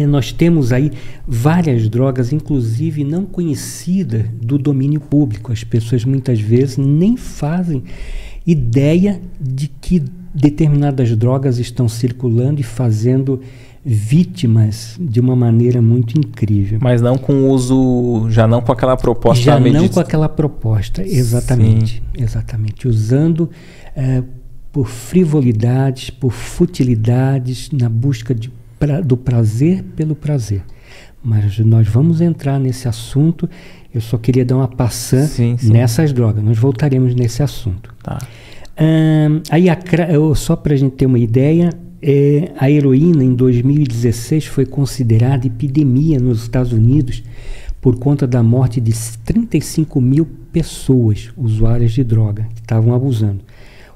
Nós temos aí várias drogas, inclusive não conhecidas do domínio público. As pessoas muitas vezes nem fazem ideia de que determinadas drogas estão circulando e fazendo vítimas de uma maneira muito incrível. Mas não com uso, já não com aquela proposta. Já não com aquela proposta, exatamente. Sim. Exatamente. Usando por frivolidades, por futilidades, na busca do prazer pelo prazer. Mas nós vamos entrar nesse assunto. Eu só queria dar uma passã nessas drogas. Nós voltaremos nesse assunto. Tá. Aí só para a gente ter uma ideia, a heroína em 2016 foi considerada epidemia nos Estados Unidos por conta da morte de 35 mil pessoas usuárias de droga que estavam abusando.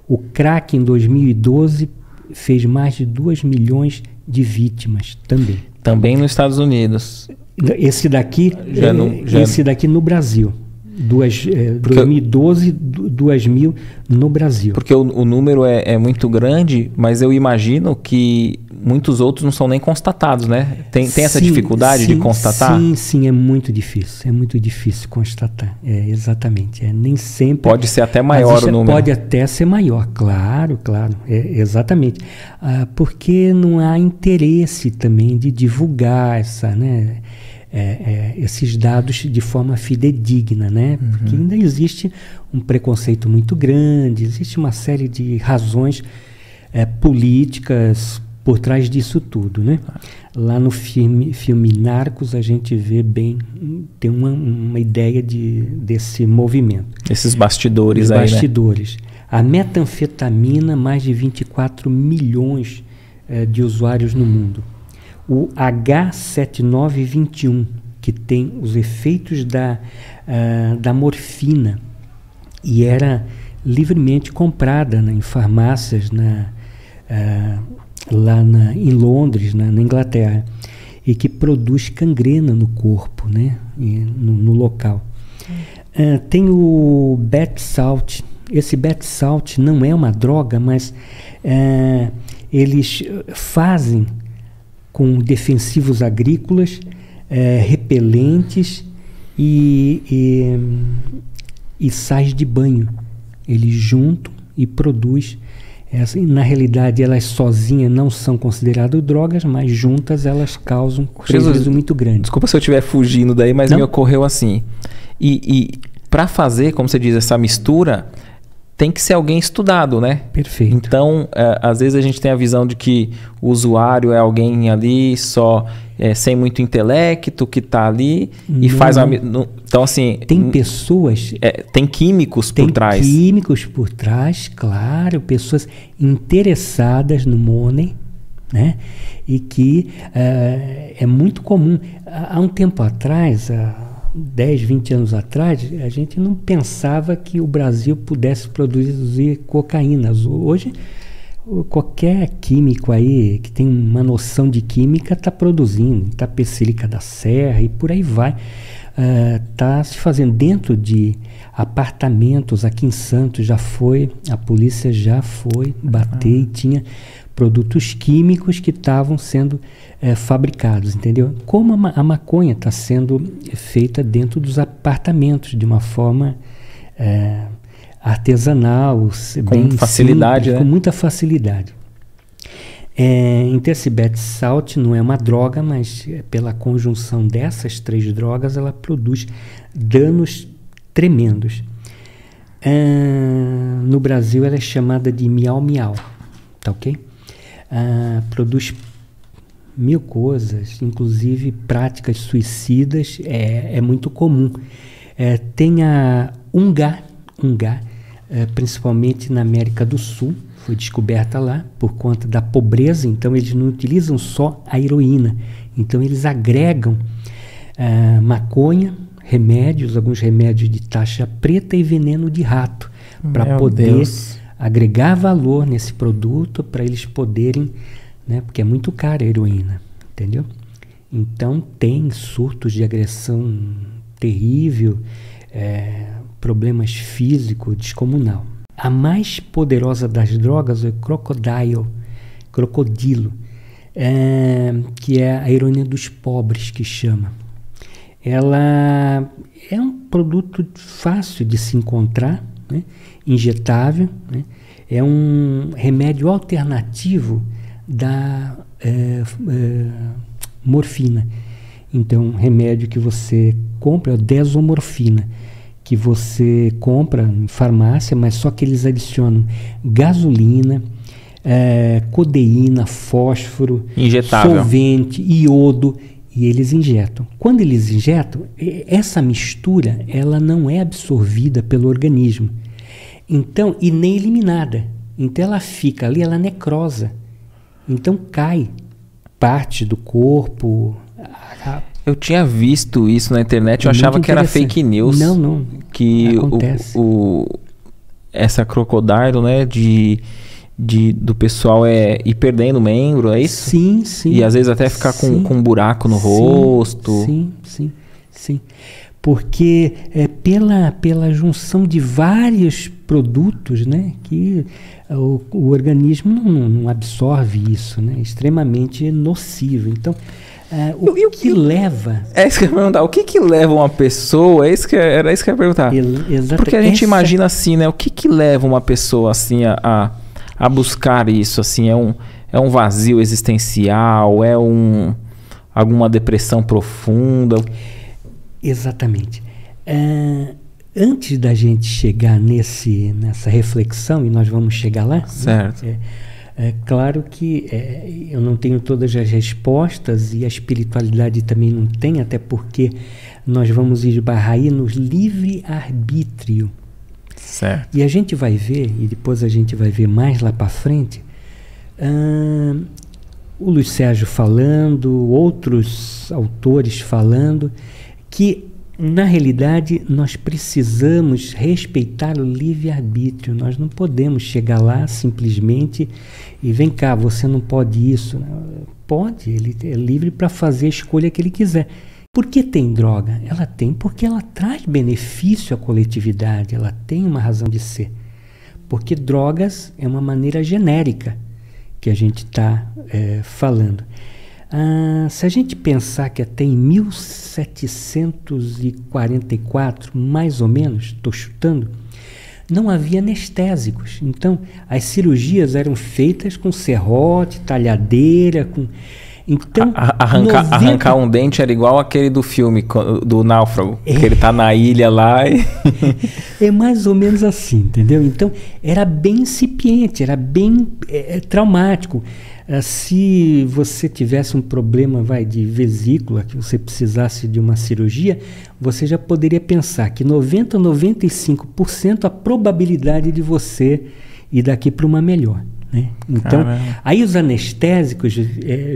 O crack em 2012 fez mais de 2 milhões de vítimas também. Também nos Estados Unidos. Esse daqui, esse daqui no Brasil. 2012, 2 mil no Brasil. Porque o número é muito grande, mas eu imagino que muitos outros não são nem constatados, né? Tem essa dificuldade de constatar? Sim, é muito difícil constatar. Exatamente. Nem sempre... Pode ser até maior o número. Pode até ser maior, claro. Exatamente. Porque não há interesse também de divulgar esses dados de forma fidedigna, né? Porque ainda existe um preconceito muito grande, existe uma série de razões políticas por trás disso tudo, né? Lá no filme Narcos a gente vê bem, tem uma ideia desse movimento. Esses bastidores aí, bastidores. Né? A metanfetamina, mais de 24 milhões de usuários no mundo. O H7921, que tem os efeitos da morfina e era livremente comprada em farmácias em Londres, na Inglaterra, e que produz gangrena no corpo, né? No local. Tem o Bath Salt. Esse Bath Salt não é uma droga, mas eles fazem com defensivos agrícolas, repelentes e sais de banho. Eles juntam e produzem. Na realidade, elas sozinhas não são consideradas drogas, mas juntas elas causam prejuízo muito grande. Desculpa se eu estiver fugindo daí, mas me ocorreu assim. E para fazer, como você diz, essa mistura, tem que ser alguém estudado, né? Perfeito. Então, às vezes a gente tem a visão de que o usuário é alguém ali só sem muito intelecto, que está ali e faz... Então, assim... Tem pessoas... tem químicos por trás. Tem químicos por trás, claro. Pessoas interessadas no money, né? E que é muito comum. Há um tempo atrás... 10, 20 anos atrás, a gente não pensava que o Brasil pudesse produzir cocaína. Hoje, qualquer químico aí que tem uma noção de química está produzindo, Itapecerica da Serra e por aí vai. Está se fazendo dentro de apartamentos aqui em Santos, a polícia já foi bater e tinha produtos químicos que estavam sendo fabricados, entendeu? Como a maconha está sendo feita dentro dos apartamentos de uma forma artesanal, com facilidade, simples, né? Com muita facilidade. Então esse Bath Salt não é uma droga, mas pela conjunção dessas 3 drogas ela produz danos tremendos. No Brasil ela é chamada de miau-miau, tá ok? Produz 1000 coisas, inclusive práticas suicidas, é muito comum. Tem a Ungá, principalmente na América do Sul, foi descoberta lá por conta da pobreza, então eles não utilizam só a heroína, então eles agregam maconha, alguns remédios de taxa preta e veneno de rato, para poder agregar valor nesse produto, para eles poderem, né, porque é muito cara a heroína, entendeu? Então tem surtos de agressão terrível, problemas físicos, descomunal. A mais poderosa das drogas é o crocodilo. que é a heroína dos pobres, que chama. Ela é um produto fácil de se encontrar, né? Injetável, né? É um remédio alternativo da morfina. Então, um remédio que você compra é a desomorfina, que você compra em farmácia, mas só que eles adicionam gasolina, codeína, fósforo, injetável, solvente, iodo, e eles injetam. Quando eles injetam, essa mistura ela não é absorvida pelo organismo, então, e nem eliminada. Então ela fica ali, ela necrosa. Então cai parte do corpo. Eu tinha visto isso na internet, eu achava que era fake news. Não. Que essa crocodilo, né, do pessoal ir perdendo membro, é isso? Sim. E às vezes até ficar com um buraco no rosto. Sim. Porque pela junção de vários produtos, né, que o organismo não absorve isso, né, é extremamente nocivo. Então, o que leva... É isso que eu ia perguntar. O que leva uma pessoa... Era isso que eu ia perguntar. Exatamente. Porque a gente imagina assim, né? O que leva uma pessoa assim a buscar isso? Assim, é um vazio existencial? Alguma depressão profunda? Exatamente. Antes da gente chegar nessa reflexão, e nós vamos chegar lá... Certo. Né, claro que eu não tenho todas as respostas e a espiritualidade também não tem, até porque nós vamos esbarrar aí no livre-arbítrio. Certo. E a gente vai ver, e depois a gente vai ver mais lá para frente, o Luiz Sérgio falando, outros autores falando, que na realidade nós precisamos respeitar o livre-arbítrio. Nós não podemos chegar lá simplesmente e vem cá, você não pode isso. Pode, ele é livre para fazer a escolha que ele quiser. Por que tem droga? Ela tem porque ela traz benefício à coletividade, ela tem uma razão de ser. Porque drogas é uma maneira genérica que a gente está falando. Se a gente pensar que até em 1744, mais ou menos, estou chutando, não havia anestésicos. Então, as cirurgias eram feitas com serrote, talhadeira, Então, arrancar um dente era igual aquele do filme, do Náufrago, que ele está na ilha lá. É mais ou menos assim, entendeu? Então, era bem incipiente, era bem traumático. Se você tivesse um problema de vesícula, que você precisasse de uma cirurgia, você já poderia pensar que 90% a 95% a probabilidade de você ir daqui para uma melhor. Né? Então, aí os anestésicos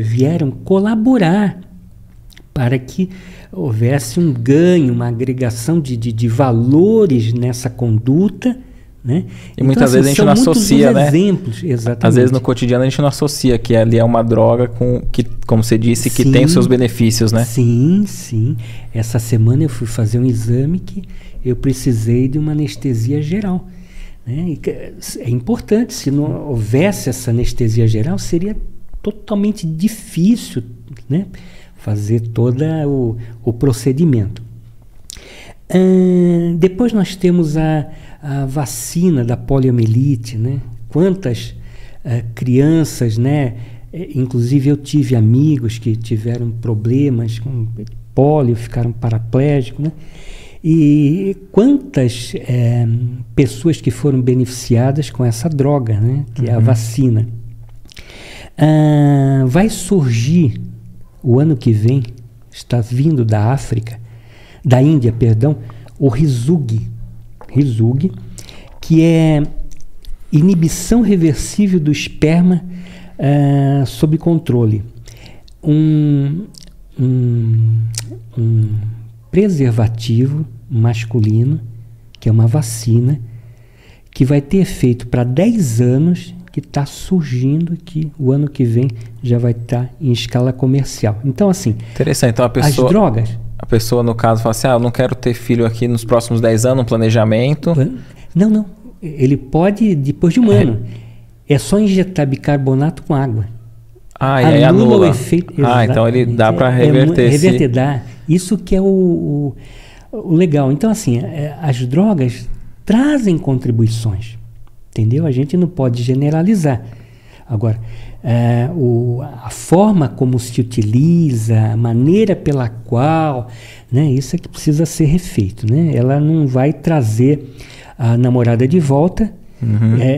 vieram colaborar para que houvesse um ganho, uma agregação de valores nessa conduta. Né? E muitas vezes a gente não associa, né? Exemplos, exatamente. Às vezes no cotidiano a gente não associa que ali é uma droga que, como você disse, que tem os seus benefícios, né? Sim. Essa semana eu fui fazer um exame que eu precisei de uma anestesia geral. Né? É importante, se não houvesse essa anestesia geral, seria totalmente difícil, né, fazer todo o procedimento. Depois nós temos a vacina da poliomielite, né? Quantas crianças, né? Inclusive eu tive amigos que tiveram problemas com polio, ficaram paraplégicos, né? E quantas pessoas que foram beneficiadas com essa droga, né? Que é a vacina. Vai surgir o ano que vem, está vindo da Índia, perdão, o Rizug, que é inibição reversível do esperma sob controle. Um preservativo masculino, que é uma vacina, que vai ter efeito para 10 anos, que está surgindo, que o ano que vem já vai estar em escala comercial. Então, assim, interessante. Então, as drogas... A pessoa, no caso, fala assim, eu não quero ter filho aqui nos próximos 10 anos, um planejamento. Não. Ele pode depois de um ano. É só injetar bicarbonato com água. E aí anula o efeito. Então ele dá para reverter. Reverter, dá. Isso que é o legal. Então, assim, as drogas trazem contribuições, entendeu? A gente não pode generalizar. Agora, a forma como se utiliza, a maneira pela qual, né, isso é que precisa ser refeito, né? Ela não vai trazer a namorada de volta,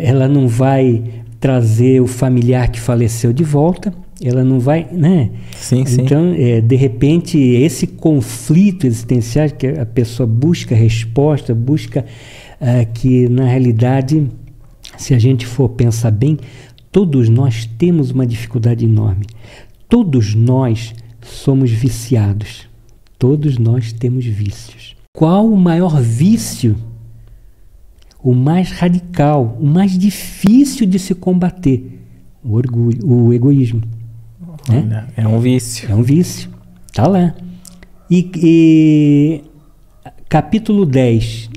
ela não vai trazer o familiar que faleceu de volta, ela não vai, né? Sim. Então, de repente, esse conflito existencial que a pessoa busca resposta, busca que, na realidade, se a gente for pensar bem, todos nós temos uma dificuldade enorme. Todos nós somos viciados. Todos nós temos vícios. Qual o maior vício? O mais radical, o mais difícil de se combater? O orgulho, o egoísmo. Né? É um vício. É um vício. Está lá. E capítulo 10,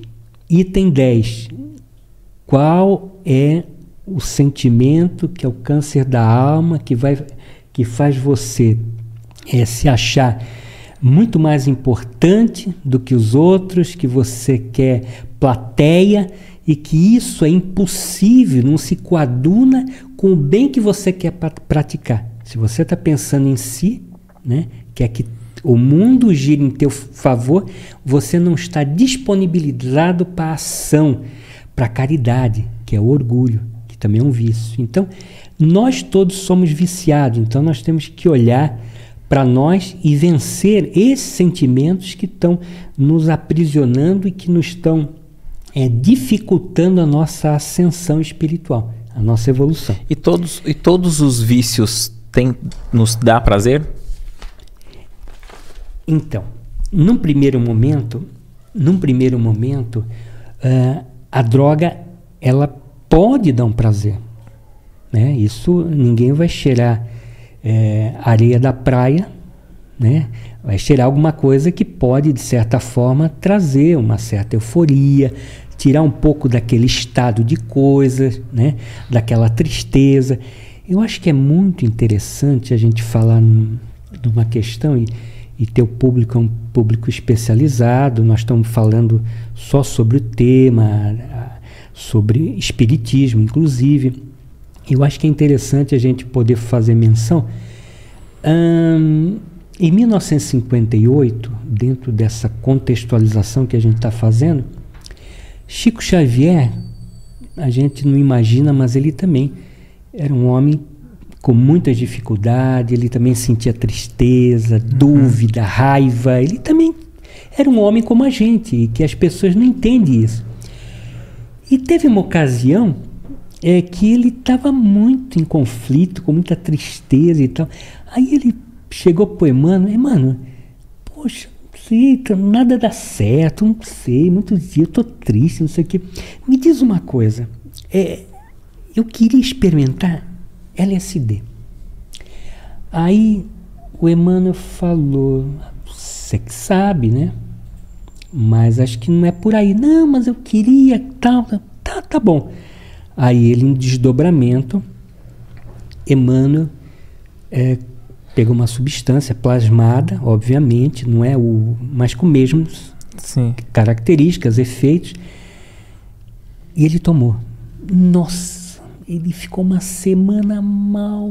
item 10. Qual é o sentimento que é o câncer da alma que faz você se achar muito mais importante do que os outros, que você quer plateia e que isso é impossível, não se coaduna com o bem que você quer praticar. Se você está pensando em si, né, quer que o mundo gire em teu favor, você não está disponibilizado para a ação, para a caridade, que é o orgulho, que também é um vício. Então, nós todos somos viciados, então nós temos que olhar para nós e vencer esses sentimentos que estão nos aprisionando e que nos estão dificultando a nossa ascensão espiritual, a nossa evolução. E todos os vícios nos dá prazer? Então, num primeiro momento, a droga ela pode dar um prazer, né? Isso ninguém vai cheirar areia da praia, né? Vai cheirar alguma coisa que pode, de certa forma, trazer uma certa euforia, tirar um pouco daquele estado de coisas, né? Daquela tristeza. Eu acho que é muito interessante a gente falar de uma questão e teu público é um público especializado. Nós estamos falando só sobre o tema, sobre espiritismo, inclusive. Eu acho que é interessante a gente poder fazer menção. Em 1958, dentro dessa contextualização que a gente está fazendo, Chico Xavier, a gente não imagina, mas ele também era um homem com muitas dificuldades, ele também sentia tristeza, dúvida, raiva, ele também era um homem como a gente, e que as pessoas não entendem isso. E teve uma ocasião que ele estava muito em conflito, com muita tristeza e tal. Aí ele chegou para o Emmanuel, poxa, não sei, nada dá certo, não sei, muitos dias eu estou triste, não sei o quê. Me diz uma coisa, eu queria experimentar LSD. Aí o Emmanuel falou, você que sabe, né? Mas acho que não é por aí. Não, mas eu queria, tal, tá bom. Aí ele, em desdobramento, Emmanuel pegou uma substância plasmada, obviamente, não é mas com mesmas características, efeitos, e ele tomou. Nossa, ele ficou uma semana mal.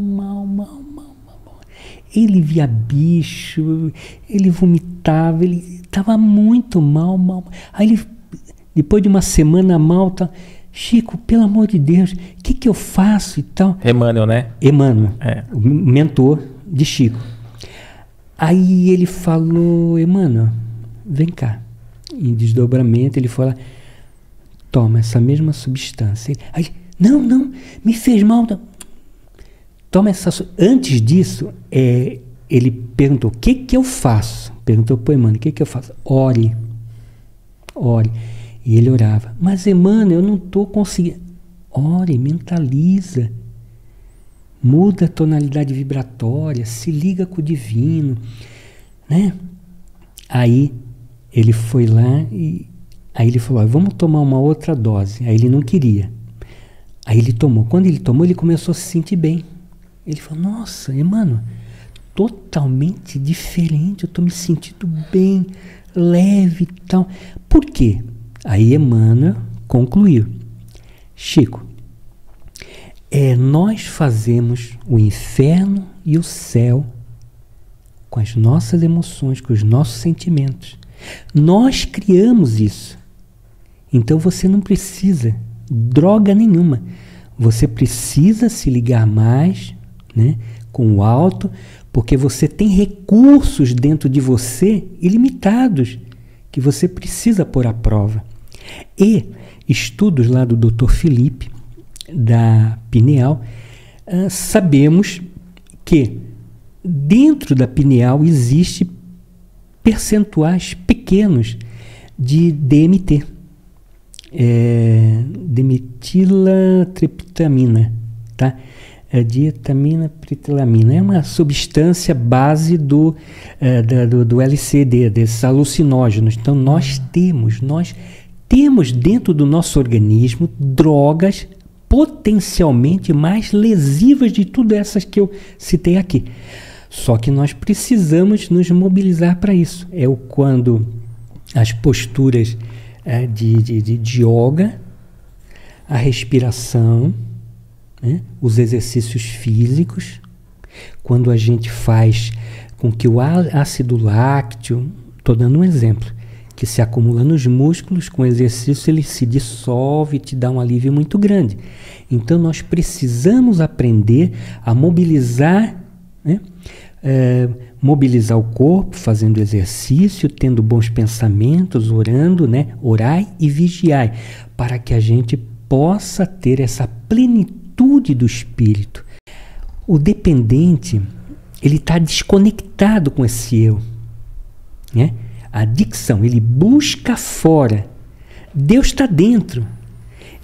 Ele via bicho, ele vomitava, ele estava muito mal. Aí ele, depois de uma semana mal, Chico, pelo amor de Deus, o que eu faço e tal? Emmanuel, né? Emmanuel, o mentor de Chico. Aí ele falou, Emmanuel, vem cá. Em desdobramento, ele falou, toma essa mesma substância. Aí, não, me fez mal. Toma essa. Antes disso, ele perguntou, o que eu faço? Perguntou para o Emmanuel, o que eu faço? Ore. E ele orava. Mas, Emmanuel, eu não estou conseguindo. Ore, mentaliza. Muda a tonalidade vibratória, se liga com o divino, né? Aí ele foi lá e aí ele falou, vamos tomar uma outra dose. Aí ele não queria. Aí ele tomou. Quando ele tomou, ele começou a se sentir bem. Ele falou, nossa, Emmanuel, totalmente diferente, eu estou me sentindo bem, leve e tal. Por quê? Aí Emmanuel concluiu, Chico, nós fazemos o inferno e o céu com as nossas emoções, com os nossos sentimentos. Nós criamos isso. Então você não precisa droga nenhuma. Você precisa se ligar mais, né, com o alto, porque você tem recursos dentro de você ilimitados que você precisa pôr à prova. E estudos lá do Dr. Felipe, da pineal, sabemos que dentro da pineal existe percentuais pequenos de DMT, dimetilatriptamina, tá? Dimetamina triptamina é uma substância base do LSD, desses alucinógenos. Então nós temos dentro do nosso organismo drogas potencialmente mais lesivas de tudo essas que eu citei aqui. Só que nós precisamos nos mobilizar para isso. Quando as posturas de yoga, a respiração, né, os exercícios físicos, quando a gente faz com que o ácido lácteo, estou dando um exemplo, que se acumula nos músculos, com exercício ele se dissolve e te dá um alívio muito grande. Então nós precisamos aprender a mobilizar, né? Mobilizar o corpo, fazendo exercício, tendo bons pensamentos, orando, né? Orai e vigiai, para que a gente possa ter essa plenitude do espírito. O dependente, ele está desconectado com esse eu, né? A adicção, ele busca fora. Deus está dentro.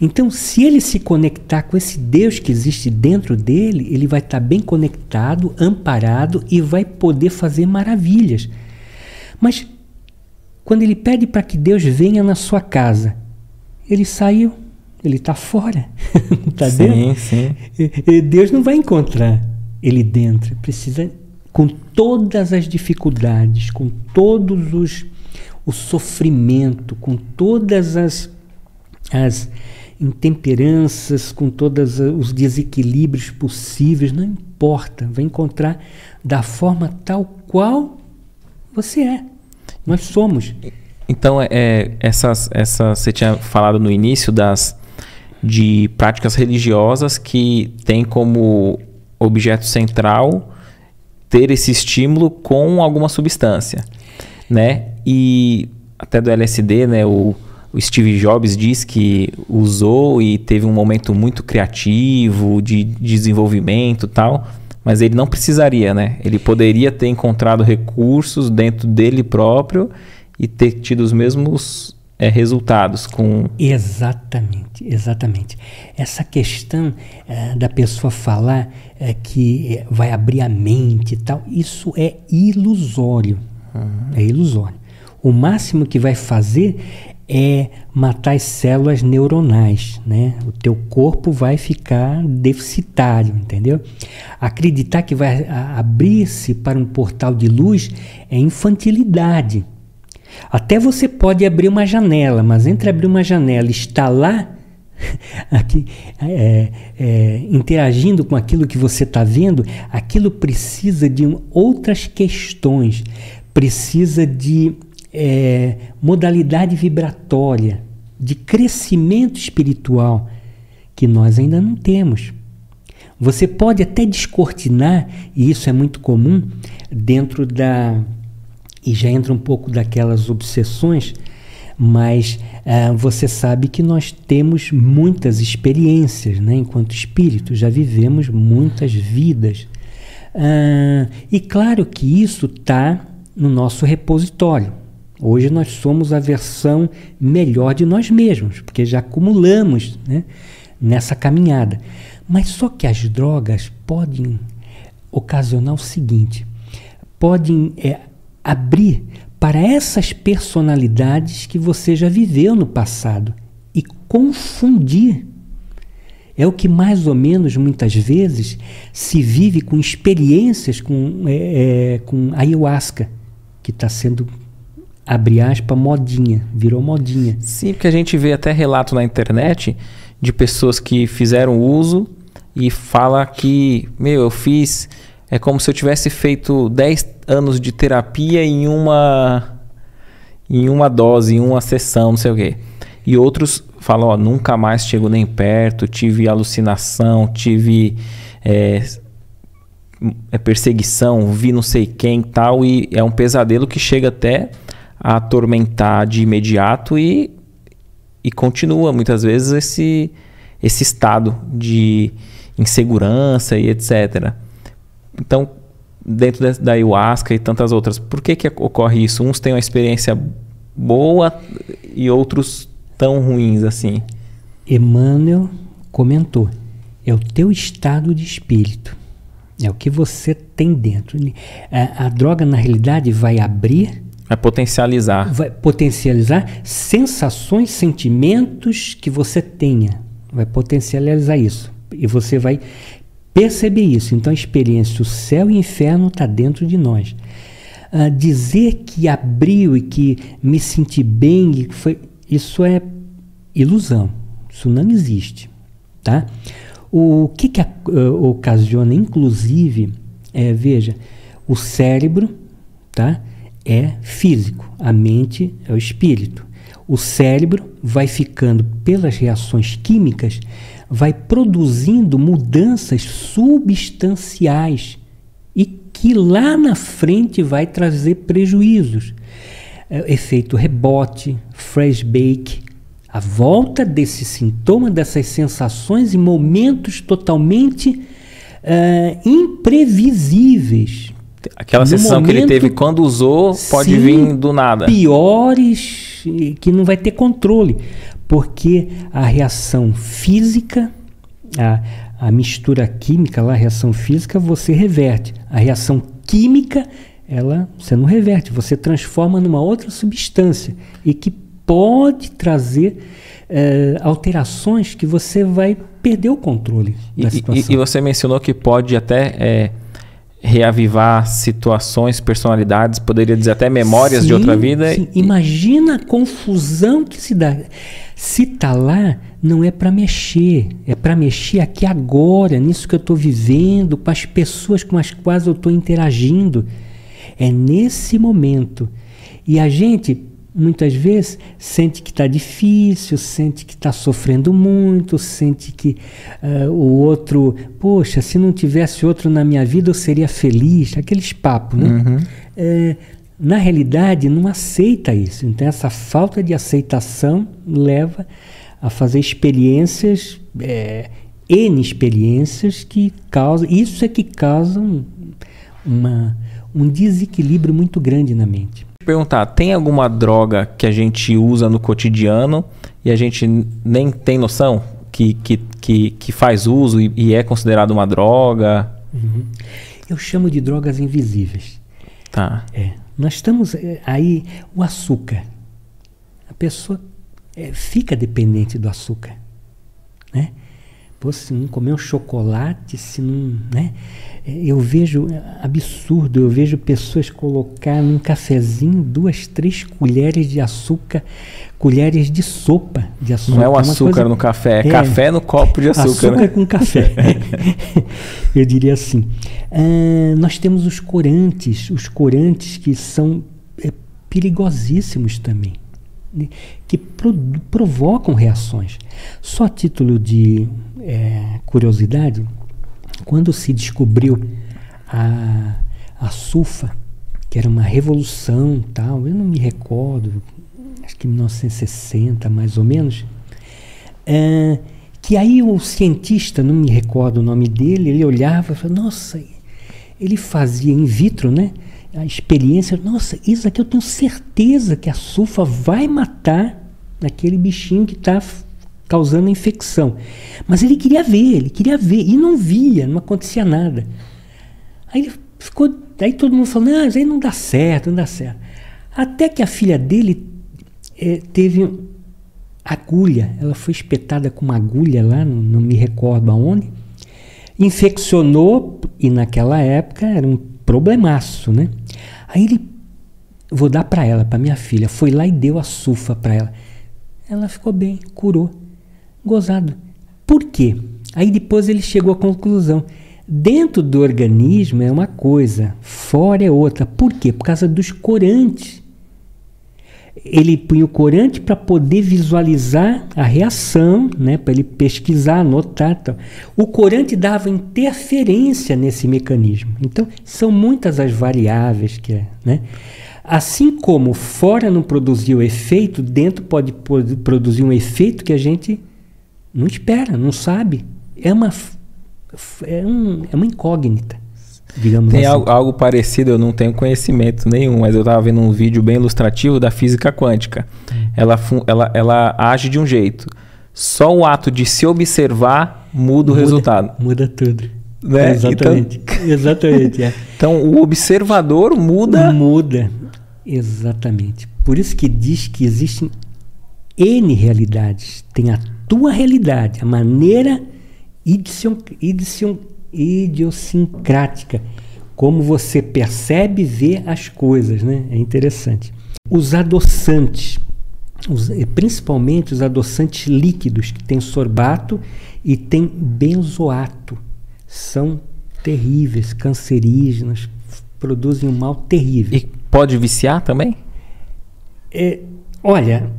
Então, se ele se conectar com esse Deus que existe dentro dele, ele vai estar bem conectado, amparado e vai poder fazer maravilhas. Mas, quando ele pede para que Deus venha na sua casa, ele saiu, ele está fora. Está dentro? Sim. Deus não vai encontrar ele dentro. Precisa, com todas as dificuldades, com todos o sofrimento, com todas as intemperanças, com todos os desequilíbrios possíveis, não importa, vai encontrar da forma tal qual você é. Nós somos. Então, você tinha falado no início de práticas religiosas que tem como objeto central ter esse estímulo com alguma substância, né? E até do LSD, né? O Steve Jobs diz que usou e teve um momento muito criativo, de desenvolvimento e tal, mas ele não precisaria, né? Ele poderia ter encontrado recursos dentro dele próprio e ter tido os mesmos resultados com... Exatamente. Essa questão da pessoa falar que vai abrir a mente e tal, isso é ilusório. É ilusório. O máximo que vai fazer é matar as células neuronais, né? O teu corpo vai ficar deficitário, entendeu? Acreditar que vai abrir-se para um portal de luz é infantilidade. Até você pode abrir uma janela, mas entre abrir uma janela e estar lá, aqui, interagindo com aquilo que você está vendo, aquilo precisa de outras questões, precisa de modalidade vibratória, de crescimento espiritual, que nós ainda não temos. Você pode até descortinar, e isso é muito comum, dentro e já entra um pouco daquelas obsessões, mas você sabe que nós temos muitas experiências, né? Enquanto espírito, já vivemos muitas vidas. E claro que isso está no nosso repositório. Hoje nós somos a versão melhor de nós mesmos, porque já acumulamos, né, nessa caminhada. Mas só que as drogas podem ocasionar o seguinte, podem abrir para essas personalidades que você já viveu no passado e confundir É o que mais ou menos, muitas vezes, se vive com experiências com ayahuasca, que está sendo, abre aspas, modinha, virou modinha. Sim, porque a gente vê até relato na internet de pessoas que fizeram uso e fala que, eu fiz, é como se eu tivesse feito 10 anos de terapia em uma dose, em uma sessão, não sei o quê. E outros falam, nunca mais chego nem perto, tive alucinação, tive perseguição, vi não sei quem e tal, e é um pesadelo que chega até a atormentar de imediato e continua muitas vezes esse estado de insegurança e etc. Então, dentro da ayahuasca e tantas outras, por que ocorre isso? Uns têm uma experiência boa e outros tão ruins assim? Emmanuel comentou, é o teu estado de espírito, é o que você tem dentro. A droga, na realidade, vai abrir, vai potencializar sensações, sentimentos que você tenha, vai potencializar isso, e você vai perceber isso. Então a experiência do céu e inferno está dentro de nós. Dizer que abriu e que me senti bem, isso é ilusão, isso não existe, tá? O que ocasiona, inclusive, veja, o cérebro, tá, é físico, a mente é o espírito. O cérebro vai ficando, pelas reações químicas, vai produzindo mudanças substanciais e que lá na frente vai trazer prejuízos. Efeito rebote, flashback, a volta desse sintoma, dessas sensações em momentos totalmente imprevisíveis. Aquela sensação que ele teve quando usou pode vir do nada. Piores, que não vai ter controle. Porque a reação física, a mistura química, lá, a reação física, você reverte. A reação química, você não reverte, você transforma numa outra substância e que pode trazer alterações que você vai perder o controle da situação. E você mencionou que pode até reavivar situações, personalidades, poderia dizer até memórias de outra vida. Sim. Imagina a confusão que se dá. Se está lá, não é para mexer, é para mexer aqui agora, nisso que eu estou vivendo, com as pessoas com as quais eu estou interagindo. É nesse momento. E a gente, muitas vezes, sente que está difícil, sente que está sofrendo muito, sente que o outro, poxa, se não tivesse outro na minha vida eu seria feliz, aqueles papos, né? Uhum. Na realidade, não aceita isso. Então, essa falta de aceitação leva a fazer experiências, N experiências que causam, isso é que causam um desequilíbrio muito grande na mente. Perguntar, tem alguma droga que a gente usa no cotidiano e a gente nem tem noção que faz uso e é considerado uma droga? Uhum. Eu chamo de drogas invisíveis. Tá. Nós estamos aí, o açúcar. A pessoa fica dependente do açúcar, né? Pô, se não comer um chocolate, se não, né? Eu vejo absurdo, eu vejo pessoas colocar num cafezinho 2, 3 colheres de açúcar, colheres de sopa de açúcar. Não é o açúcar no café, é café no copo de açúcar. Açúcar, né? Com café. Eu diria assim. Nós temos os corantes que são perigosíssimos também, né? Que provocam reações. Só a título de curiosidade, quando se descobriu a sulfa, que era uma revolução, tal, eu não me recordo, acho que em 1960 mais ou menos, que aí o cientista, não me recordo o nome dele, ele olhava e falava, nossa, ele fazia in vitro, né, a experiência, nossa, isso aqui eu tenho certeza que a sulfa vai matar aquele bichinho que está causando a infecção. Mas ele queria ver, e não via, não acontecia nada. Aí todo mundo falou, não, isso aí não dá certo. Até que a filha dele teve agulha. Ela foi espetada com uma agulha lá, não me recordo aonde. Infeccionou, e naquela época era um problemaço, né? Aí ele, vou dar para ela, para minha filha, foi lá e deu a sulfa para ela. Ela ficou bem, curou, gozado. Por quê? Aí depois ele chegou à conclusão, dentro do organismo é uma coisa, fora é outra. Por quê? Por causa dos corantes. Ele punha o corante para poder visualizar a reação, né? Para ele pesquisar, anotar. Tal. O corante dava interferência nesse mecanismo. Então, são muitas as variáveis que é, né? Assim como fora não produzia o efeito, dentro pode produzir um efeito que a gente não espera, não sabe. É uma incógnita. Tem assim. algo parecido, eu não tenho conhecimento nenhum, mas eu estava vendo um vídeo bem ilustrativo da física quântica. Ela age de um jeito. Só o ato de se observar muda o resultado. Muda tudo. Né? Exatamente. Então, exatamente. Então o observador muda. Muda. Exatamente. Por isso que diz que existem N realidades. Tem a tua realidade, a maneira idiosincrática, como você percebe e vê as coisas, né? É interessante. Os adoçantes, principalmente os adoçantes líquidos, que tem sorbato e tem benzoato, são terríveis, cancerígenos, produzem um mal terrível. E pode viciar também? Olha,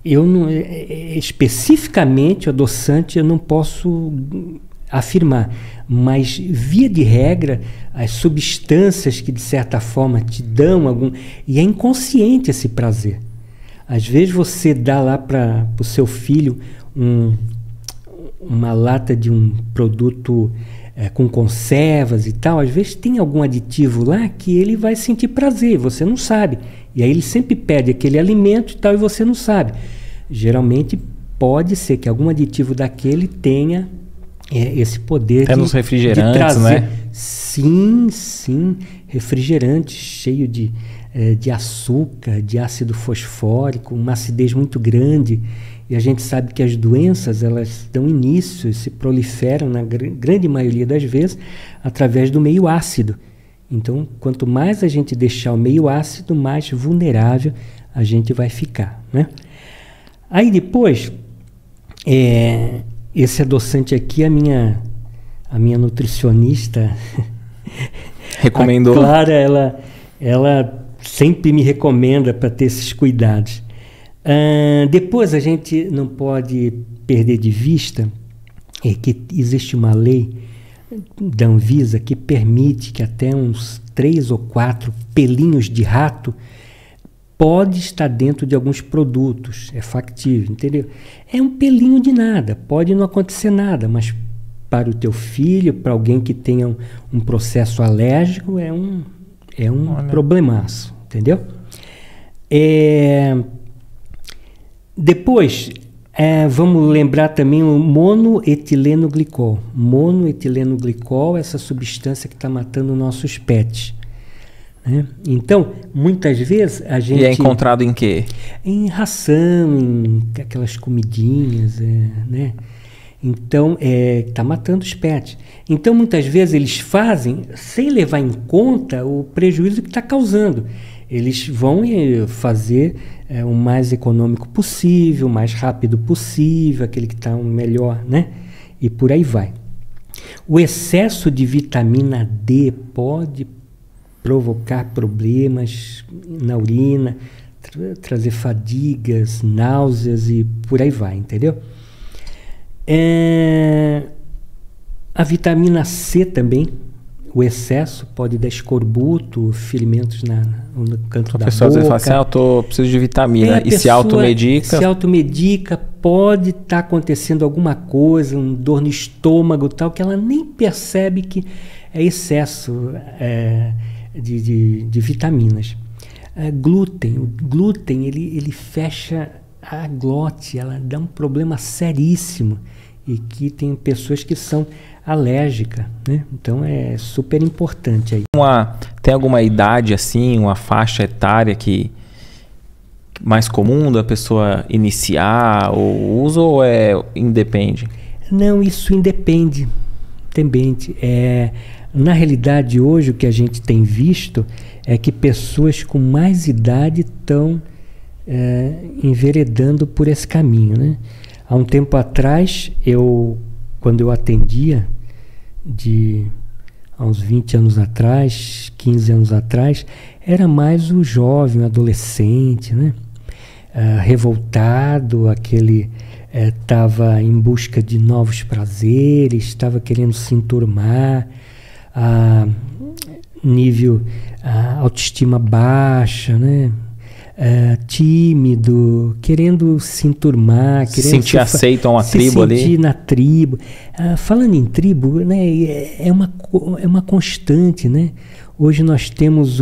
eu não, especificamente o adoçante eu não posso afirmar, mas via de regra as substâncias que de certa forma te dão algum, e é inconsciente esse prazer. Às vezes você dá lá para o seu filho uma lata de um produto com conservas e tal, às vezes tem algum aditivo lá que ele vai sentir prazer, você não sabe, e aí ele sempre pede aquele alimento e tal e você não sabe. Geralmente pode ser que algum aditivo daquele tenha esse poder nos refrigerantes, de trazer, né? Sim, refrigerante cheio de açúcar, de ácido fosfórico, uma acidez muito grande, e a gente sabe que as doenças elas dão início, se proliferam na grande maioria das vezes através do meio ácido. Então, quanto mais a gente deixar o meio ácido, mais vulnerável a gente vai ficar, né? Aí depois, esse adoçante aqui, a minha nutricionista recomendou. A Clara, ela sempre me recomenda para ter esses cuidados. Depois a gente não pode perder de vista que existe uma lei da Anvisa que permite que até uns 3 ou 4 pelinhos de rato pode estar dentro de alguns produtos, é factível, entendeu? É um pelinho de nada, pode não acontecer nada, mas para o teu filho, para alguém que tenha um processo alérgico, é um problemaço, entendeu? Depois, vamos lembrar também o monoetilenoglicol. Monoetilenoglicol é essa substância que está matando nossos pets. Então, muitas vezes a gente... E é encontrado em quê? Em ração, em aquelas comidinhas, né? Então, está matando os pets. Então, muitas vezes eles fazem sem levar em conta o prejuízo que está causando. Eles vão fazer o mais econômico possível, o mais rápido possível, aquele que está o melhor, né? E por aí vai. O excesso de vitamina D pode provocar problemas na urina, trazer fadigas, náuseas e por aí vai, entendeu? A vitamina C também, o excesso pode dar escorbuto, ferimentos no canto da boca. A pessoa às vezes fala assim, eu preciso de vitamina, e se automedica. Se automedica, pode estar acontecendo alguma coisa, dor no estômago tal, que ela nem percebe que é excesso de vitaminas. Glúten, o glúten ele fecha a glote, ela dá um problema seríssimo e que tem pessoas que são alérgicas, né? Então é super importante aí. Tem alguma idade assim, uma faixa etária que mais comum da pessoa iniciar o uso ou independe? Não, isso independe. Depende. Na realidade, hoje, o que a gente tem visto é que pessoas com mais idade estão enveredando por esse caminho, né? Há um tempo atrás, quando eu atendia, há uns 20 anos atrás, 15 anos atrás, era mais o jovem, o adolescente, né? Revoltado, aquele estava em busca de novos prazeres, estava querendo se enturmar, autoestima baixa, né? Tímido, querendo se enturmar, querendo sentir aceito a uma tribo ali. Se sentir na tribo. Falando em tribo, né, é uma constante, né? Hoje nós temos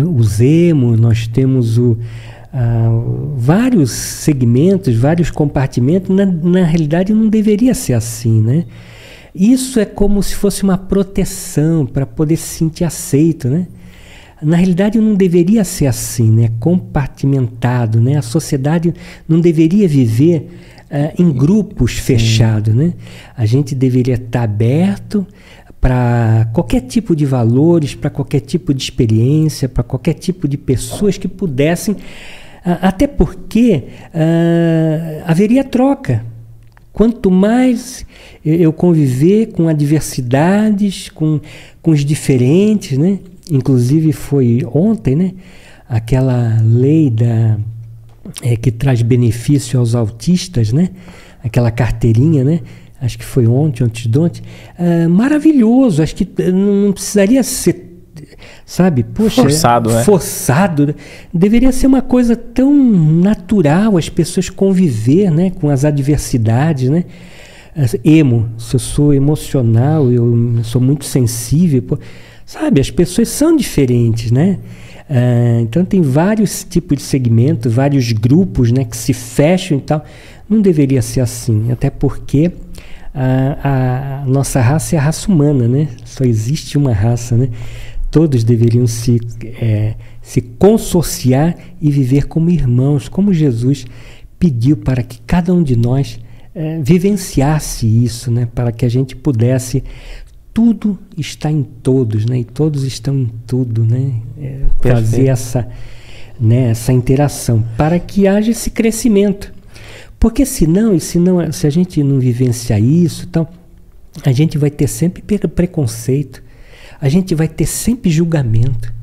os emo, nós temos vários segmentos, vários compartimentos. Na realidade não deveria ser assim, né? Isso é como se fosse uma proteção para poder se sentir aceito, né? Na realidade não deveria ser assim, né? Compartimentado, né? A sociedade não deveria viver em grupos fechados, né? A gente deveria estar aberto para qualquer tipo de valores, para qualquer tipo de experiência, para qualquer tipo de pessoas que pudessem, até porque haveria troca. Quanto mais eu conviver com adversidades, com os diferentes, né? Inclusive foi ontem, né? Aquela lei que traz benefício aos autistas, né? Aquela carteirinha, né? Acho que foi ontem, antes de ontem. Maravilhoso, acho que não precisaria ser, sabe? Poxa, forçado, né? Deveria ser uma coisa tão natural, as pessoas conviver, né? Com as adversidades, né? Se eu sou emocional, eu sou muito sensível, sabe, as pessoas são diferentes, né? Então tem vários tipos de segmentos, vários grupos, né, que se fecham e tal. Não deveria ser assim, até porque a nossa raça é a raça humana, né? Só existe uma raça, né? Todos deveriam se consorciar e viver como irmãos, como Jesus pediu para que cada um de nós vivenciasse isso, né? Para que a gente pudesse. Tudo está em todos, né? E todos estão em tudo, né? Trazer essa interação para que haja esse crescimento. Porque se a gente não vivenciar isso, então, a gente vai ter sempre preconceito, a gente vai ter sempre julgamento,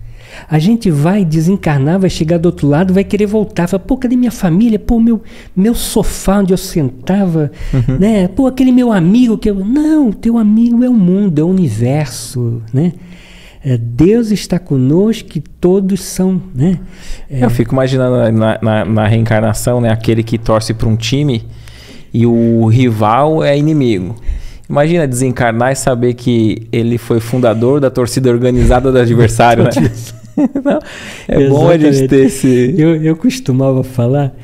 a gente vai desencarnar, vai chegar do outro lado, vai querer voltar, fala, pô, cadê minha família? Pô, meu sofá onde eu sentava, né? Pô, aquele meu amigo que eu... Não, teu amigo é o mundo, é o universo, né? Deus está conosco e todos são, né? Eu fico imaginando na reencarnação, né? Aquele que torce para um time e o rival é inimigo. Imagina desencarnar e saber que ele foi fundador da torcida organizada do adversário, né? Não, bom a gente ter esse... Eu costumava falar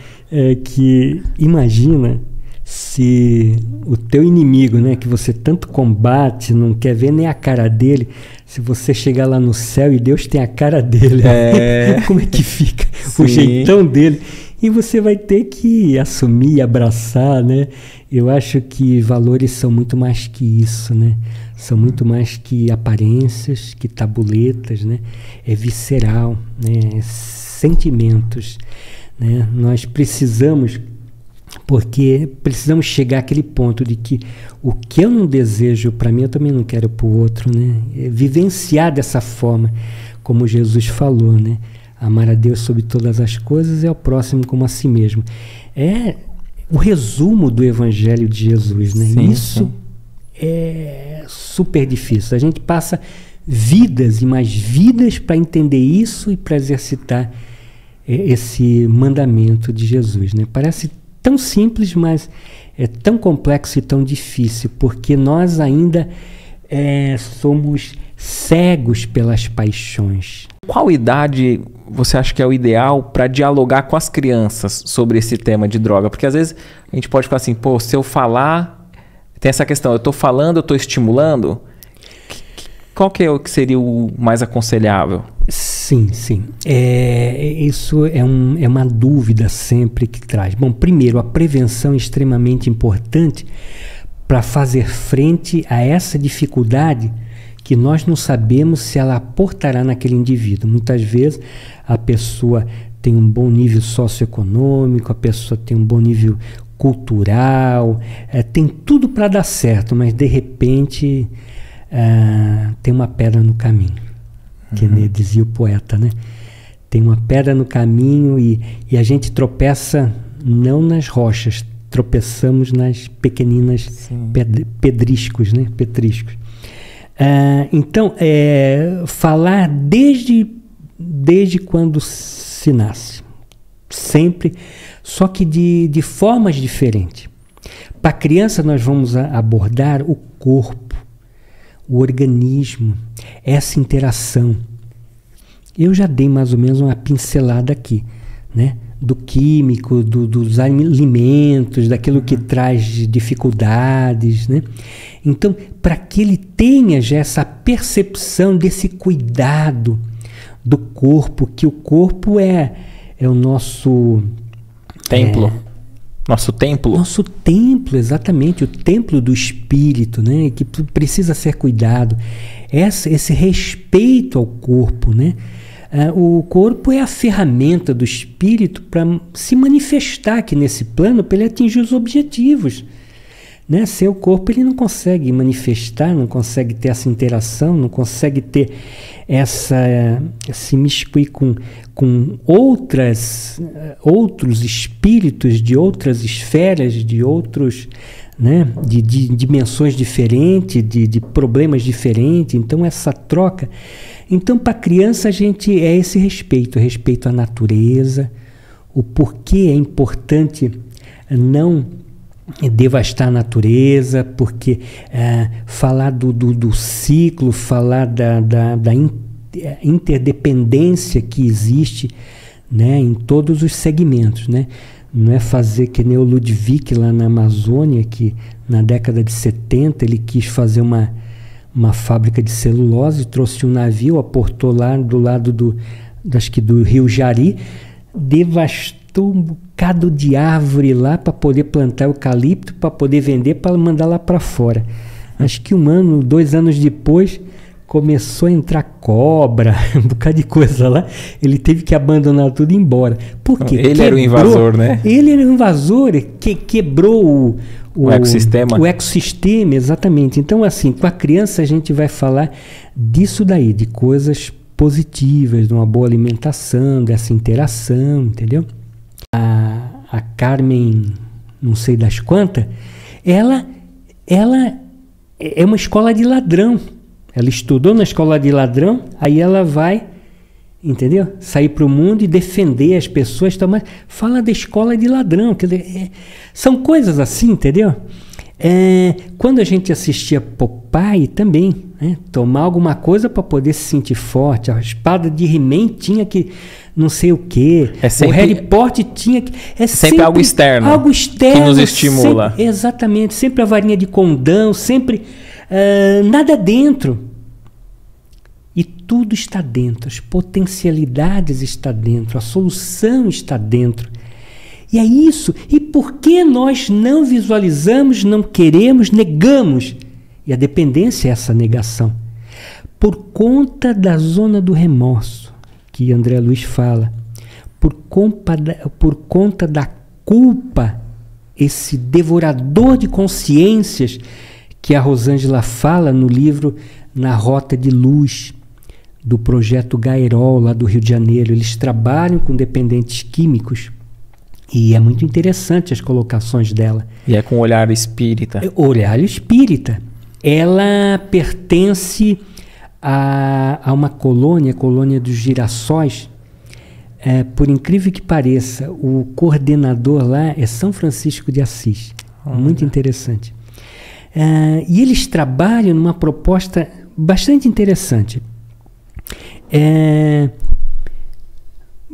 que imagina se o teu inimigo, né, que você tanto combate, não quer ver nem a cara dele, se você chegar lá no céu e Deus tem a cara dele, como é que fica? Sim. O jeitão dele. E você vai ter que assumir, abraçar, né? Eu acho que valores são muito mais que isso, né? São muito mais que aparências, que tabuletas, né? É visceral, né? Sentimentos, né? Nós precisamos chegar àquele ponto de que o que eu não desejo para mim, eu também não quero para o outro, né? Vivenciar dessa forma, como Jesus falou, né? Amar a Deus sobre todas as coisas e ao próximo como a si mesmo. É o resumo do Evangelho de Jesus, né? Sim, isso é super difícil. A gente passa vidas e mais vidas para entender isso e para exercitar esse mandamento de Jesus, né? Parece tão simples, mas é tão complexo e tão difícil, porque nós ainda somos cegos pelas paixões. Qual idade você acha que é o ideal para dialogar com as crianças sobre esse tema de droga? Porque às vezes a gente pode ficar assim, pô, se eu falar... Tem essa questão, eu estou falando, eu estou estimulando? Qual que seria o mais aconselhável? Sim, sim. Isso é uma dúvida sempre que traz. Bom, primeiro, a prevenção é extremamente importante para fazer frente a essa dificuldade que nós não sabemos se ela aportará naquele indivíduo. Muitas vezes a pessoa tem um bom nível socioeconômico, a pessoa tem um bom nível cultural, tem tudo para dar certo, mas de repente tem uma pedra no caminho. Que dizia o poeta, né? Tem uma pedra no caminho e a gente tropeça não nas rochas, tropeçamos nas pequeninas pedriscos, né? Petriscos. Então, falar desde quando se nasce, sempre, só que de formas diferentes. Para a criança nós vamos abordar o corpo, o organismo, essa interação. Eu já dei mais ou menos uma pincelada aqui, né? Do químico, dos alimentos, daquilo que traz dificuldades, né? Então, para que ele tenha já essa percepção desse cuidado do corpo, que o corpo é o nosso templo. Nosso templo? Nosso templo, exatamente, o templo do espírito, né? Que precisa ser cuidado. Esse respeito ao corpo, né? O corpo é a ferramenta do espírito para se manifestar aqui nesse plano, para ele atingir os objetivos. Né? Sem o corpo ele não consegue manifestar, não consegue ter essa interação, não consegue ter se imiscuir com outros espíritos de outras esferas, de outros, né? de dimensões diferentes, de problemas diferentes. Então essa troca. Então para a criança a gente esse respeito à natureza, o porquê é importante não devastar a natureza, porque falar do ciclo, falar da interdependência que existe, né, em todos os segmentos, né? Não é fazer que nem o Ludwig lá na Amazônia, que na década de 70 ele quis fazer uma fábrica de celulose, trouxe um navio, aportou lá do lado do Rio Jari, devastou um bocado de árvore lá para poder plantar eucalipto, para poder vender, para mandar lá para fora. Acho que 2 anos depois, começou a entrar cobra, um bocado de coisa lá. Ele teve que abandonar tudo e ir embora. Por quê? Ele era o invasor, né? Ele era o invasor, que quebrou o ecossistema. O ecossistema, exatamente. Então, assim, com a criança a gente vai falar disso daí, de coisas positivas, de uma boa alimentação, dessa interação, entendeu? A Carmen, não sei das quantas, ela é uma escola de ladrão. Ela estudou na escola de ladrão, aí ela vai, entendeu? Sair para o mundo e defender as pessoas. Mas fala da escola de ladrão. Quer dizer, são coisas assim, entendeu? Quando a gente assistia Popeye também, né? Tomar alguma coisa para poder se sentir forte. A espada de He-Man tinha que não sei o quê. O Harry Potter tinha que... sempre algo externo. Algo externo. Que nos estimula. Sempre, exatamente. Sempre a varinha de condão, sempre... nada dentro. E tudo está dentro. As potencialidades estão dentro. A solução está dentro. E é isso. E por que nós não visualizamos, não queremos, negamos? E a dependência é essa negação. Por conta da zona do remorso, que André Luiz fala, por conta da culpa, esse devorador de consciências que a Rosângela fala no livro Na Rota de Luz, do projeto Gairol, lá do Rio de Janeiro. Eles trabalham com dependentes químicos e é muito interessante as colocações dela. E é com olhar espírita. Olhar espírita. Ela pertence a uma colônia, a colônia dos Girassóis. Por incrível que pareça, o coordenador lá é São Francisco de Assis. Muito interessante. E eles trabalham numa proposta bastante interessante.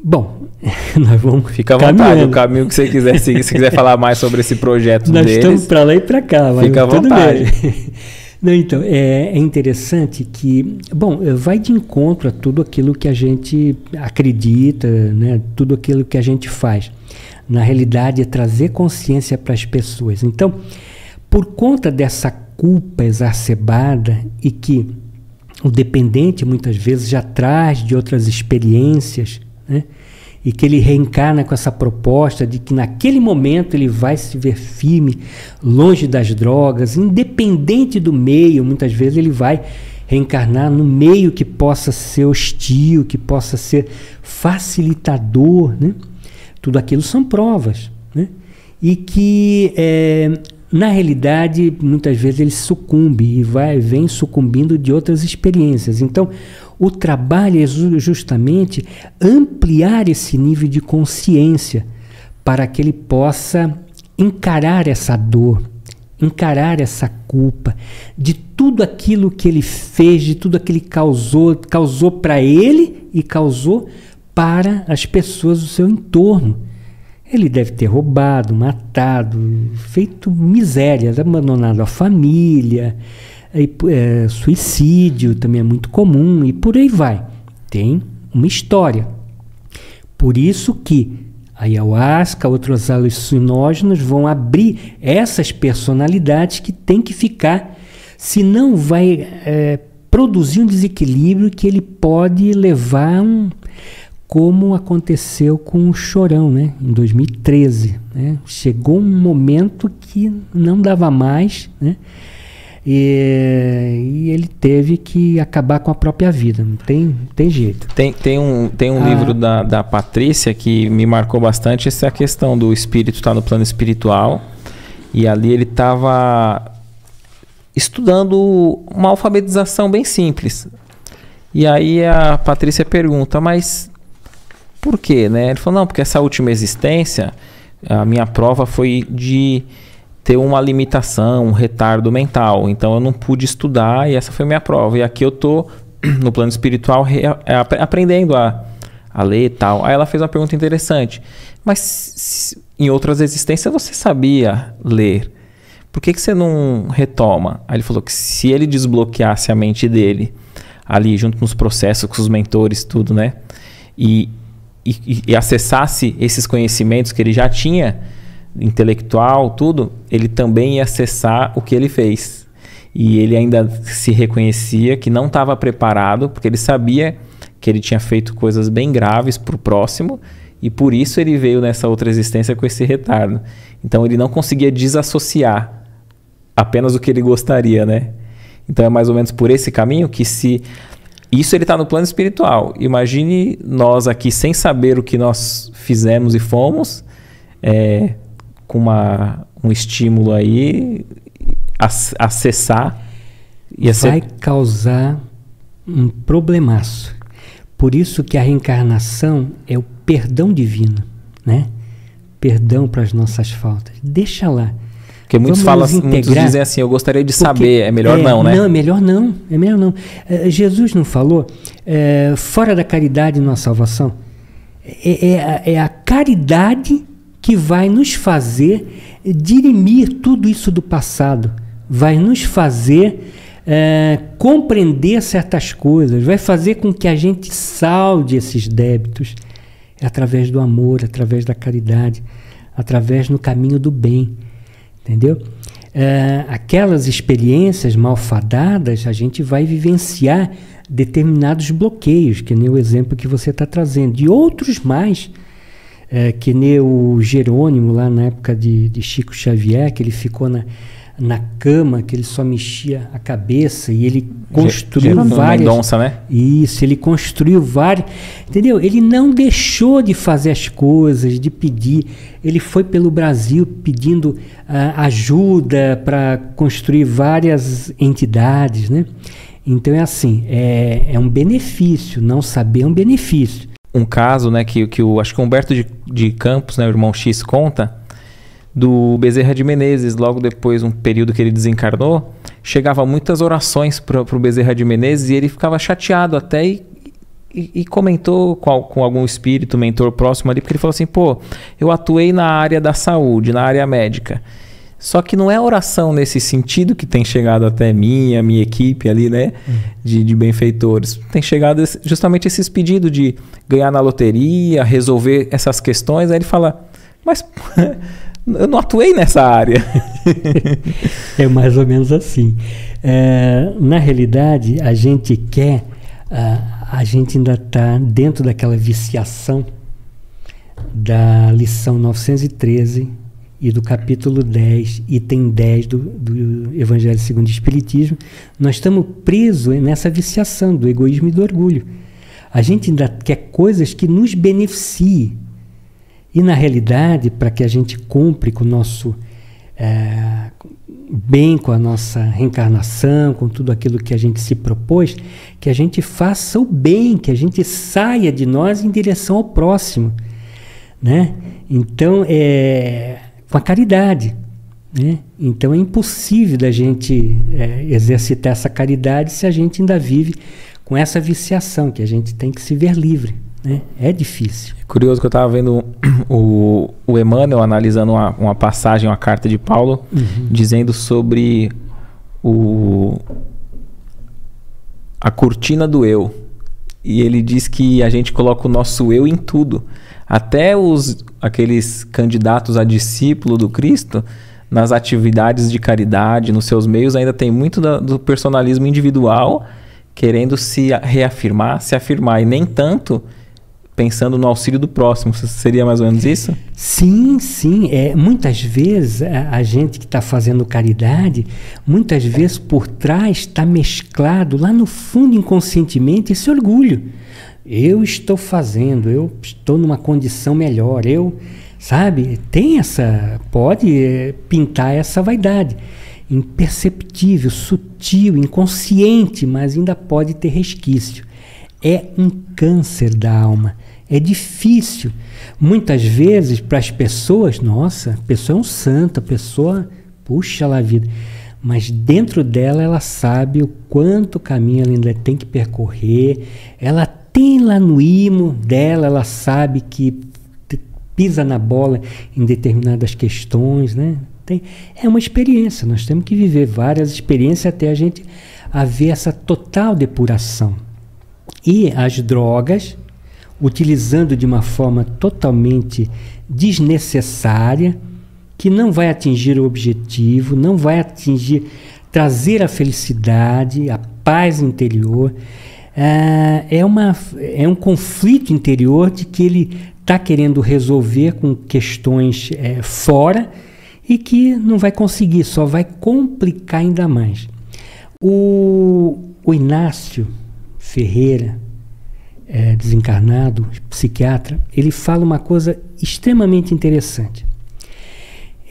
Bom, nós vamos... Fica à vontade, o caminho que você quiser seguir. Se quiser falar mais sobre esse projeto nós deles... Nós estamos para lá e para cá. Fica à vontade. Não, então, é interessante que, bom, vai de encontro a tudo aquilo que a gente acredita, né? Tudo aquilo que a gente faz. Na realidade, é trazer consciência para as pessoas. Então, por conta dessa culpa exacerbada e que o dependente muitas vezes já traz de outras experiências, né? E que ele reencarna com essa proposta de que naquele momento ele vai se ver firme, longe das drogas, independente do meio. Muitas vezes ele vai reencarnar no meio que possa ser hostil, que possa ser facilitador, né? Tudo aquilo são provas, né? E que na realidade muitas vezes ele sucumbe e vem sucumbindo de outras experiências. Então o trabalho é justamente ampliar esse nível de consciência para que ele possa encarar essa dor, encarar essa culpa de tudo aquilo que ele fez, de tudo aquilo que causou para ele e causou para as pessoas do seu entorno. Ele deve ter roubado, matado, feito misérias, abandonado a família. Suicídio também é muito comum e por aí vai. Tem uma história. Por isso que a ayahuasca, outros alucinógenos vão abrir essas personalidades que tem que ficar, senão vai produzir um desequilíbrio que ele pode levar como aconteceu com o Chorão, né, em 2013. Né? Chegou um momento que não dava mais, né? E ele teve que acabar com a própria vida, não tem jeito. Tem um livro da Patrícia que me marcou bastante, essa é a questão do espírito estar no plano espiritual, e ali ele estava estudando uma alfabetização bem simples. E aí a Patrícia pergunta, mas por quê? Né? Ele falou, não, porque essa última existência, a minha prova foi de ter uma limitação, um retardo mental. Então eu não pude estudar e essa foi minha prova. E aqui eu tô no plano espiritual aprendendo a ler e tal. Aí ela fez uma pergunta interessante. Mas em outras existências você sabia ler. Por que você não retoma? Aí ele falou que se ele desbloqueasse a mente dele ali junto com os processos, com os mentores, tudo, né? E acessasse esses conhecimentos que ele já tinha, intelectual, tudo, ele também ia acessar o que ele fez. E ele ainda se reconhecia que não estava preparado, porque ele sabia que ele tinha feito coisas bem graves para o próximo, e por isso ele veio nessa outra existência com esse retardo. Então ele não conseguia desassociar apenas o que ele gostaria, né? Então é mais ou menos por esse caminho que se... Isso ele está no plano espiritual. Imagine nós aqui sem saber o que nós fizemos e fomos, com um estímulo aí, acessar. Vai causar um problemaço. Por isso que a reencarnação é o perdão divino, né? Perdão para as nossas faltas. Deixa lá. Porque muitos dizem assim, eu gostaria de saber, é melhor não, né? Não, é melhor não, é melhor não. Jesus não falou, fora da caridade não há salvação? É a caridade que vai nos fazer dirimir tudo isso do passado, vai nos fazer compreender certas coisas, vai fazer com que a gente salde esses débitos através do amor, através da caridade, através no caminho do bem, entendeu? Aquelas experiências malfadadas, a gente vai vivenciar determinados bloqueios, que nem o exemplo que você está trazendo, e outros mais, que nem o Jerônimo lá na época de Chico Xavier, que ele ficou na cama, que ele só mexia a cabeça e ele construiu várias... Mendonça, né? Isso, ele construiu várias... Entendeu? Ele não deixou de fazer as coisas, de pedir. Ele foi pelo Brasil pedindo ajuda para construir várias entidades, né? Então é assim, é um benefício, não saber é um benefício. Um caso, né, que acho que o Humberto de Campos, né, o irmão X, conta, do Bezerra de Menezes, logo depois, um período que ele desencarnou, chegava muitas orações para o Bezerra de Menezes e ele ficava chateado até e comentou com algum espírito, mentor próximo ali, porque ele falou assim, pô, eu atuei na área da saúde, na área médica, Só que não é oração nesse sentido que tem chegado até mim, a minha equipe ali, né? De benfeitores. Tem chegado justamente esses pedidos de ganhar na loteria, resolver essas questões. Aí ele fala, mas eu não atuei nessa área. É mais ou menos assim. Na realidade, a gente quer... a gente ainda está dentro daquela viciação da lição 913 e do capítulo 10, item 10 do Evangelho segundo o Espiritismo. Nós estamos presos nessa viciação do egoísmo e do orgulho. A gente ainda quer coisas que nos beneficiem. E, na realidade, para que a gente cumpra com o nosso bem, com a nossa reencarnação, com tudo aquilo que a gente se propôs, que a gente faça o bem, que a gente saia de nós em direção ao próximo, né? Então, com a caridade, né? Então é impossível da gente exercitar essa caridade se a gente ainda vive com essa viciação, que a gente tem que se ver livre, né? É difícil. É curioso que eu estava vendo o Emmanuel analisando uma passagem, uma carta de Paulo, dizendo sobre a cortina do eu. E ele diz que a gente coloca o nosso eu em tudo. Até aqueles candidatos a discípulo do Cristo, nas atividades de caridade, nos seus meios, ainda tem muito do personalismo individual, querendo se reafirmar, se afirmar, e nem tanto pensando no auxílio do próximo. Seria mais ou menos isso? Sim, sim. Muitas vezes a gente que está fazendo caridade, muitas vezes por trás está mesclado lá no fundo inconscientemente esse orgulho. Eu estou fazendo, eu estou numa condição melhor, sabe? Pode pintar essa vaidade. Imperceptível, sutil, inconsciente, mas ainda pode ter resquício. É um câncer da alma. É difícil. Muitas vezes, para as pessoas, nossa, a pessoa é um santo, a pessoa, puxa lá a vida. Mas dentro dela, ela sabe o quanto caminho ela ainda tem que percorrer. Ela tem lá no imo dela, ela sabe que pisa na bola em determinadas questões, né? É uma experiência, nós temos que viver várias experiências até a gente haver essa total depuração. E as drogas, utilizando de uma forma totalmente desnecessária, que não vai atingir o objetivo, não vai trazer a felicidade, a paz interior, é um conflito interior de que ele está querendo resolver com questões fora e que não vai conseguir, só vai complicar ainda mais. O Inácio Ferreira, desencarnado, psiquiatra, ele fala uma coisa extremamente interessante.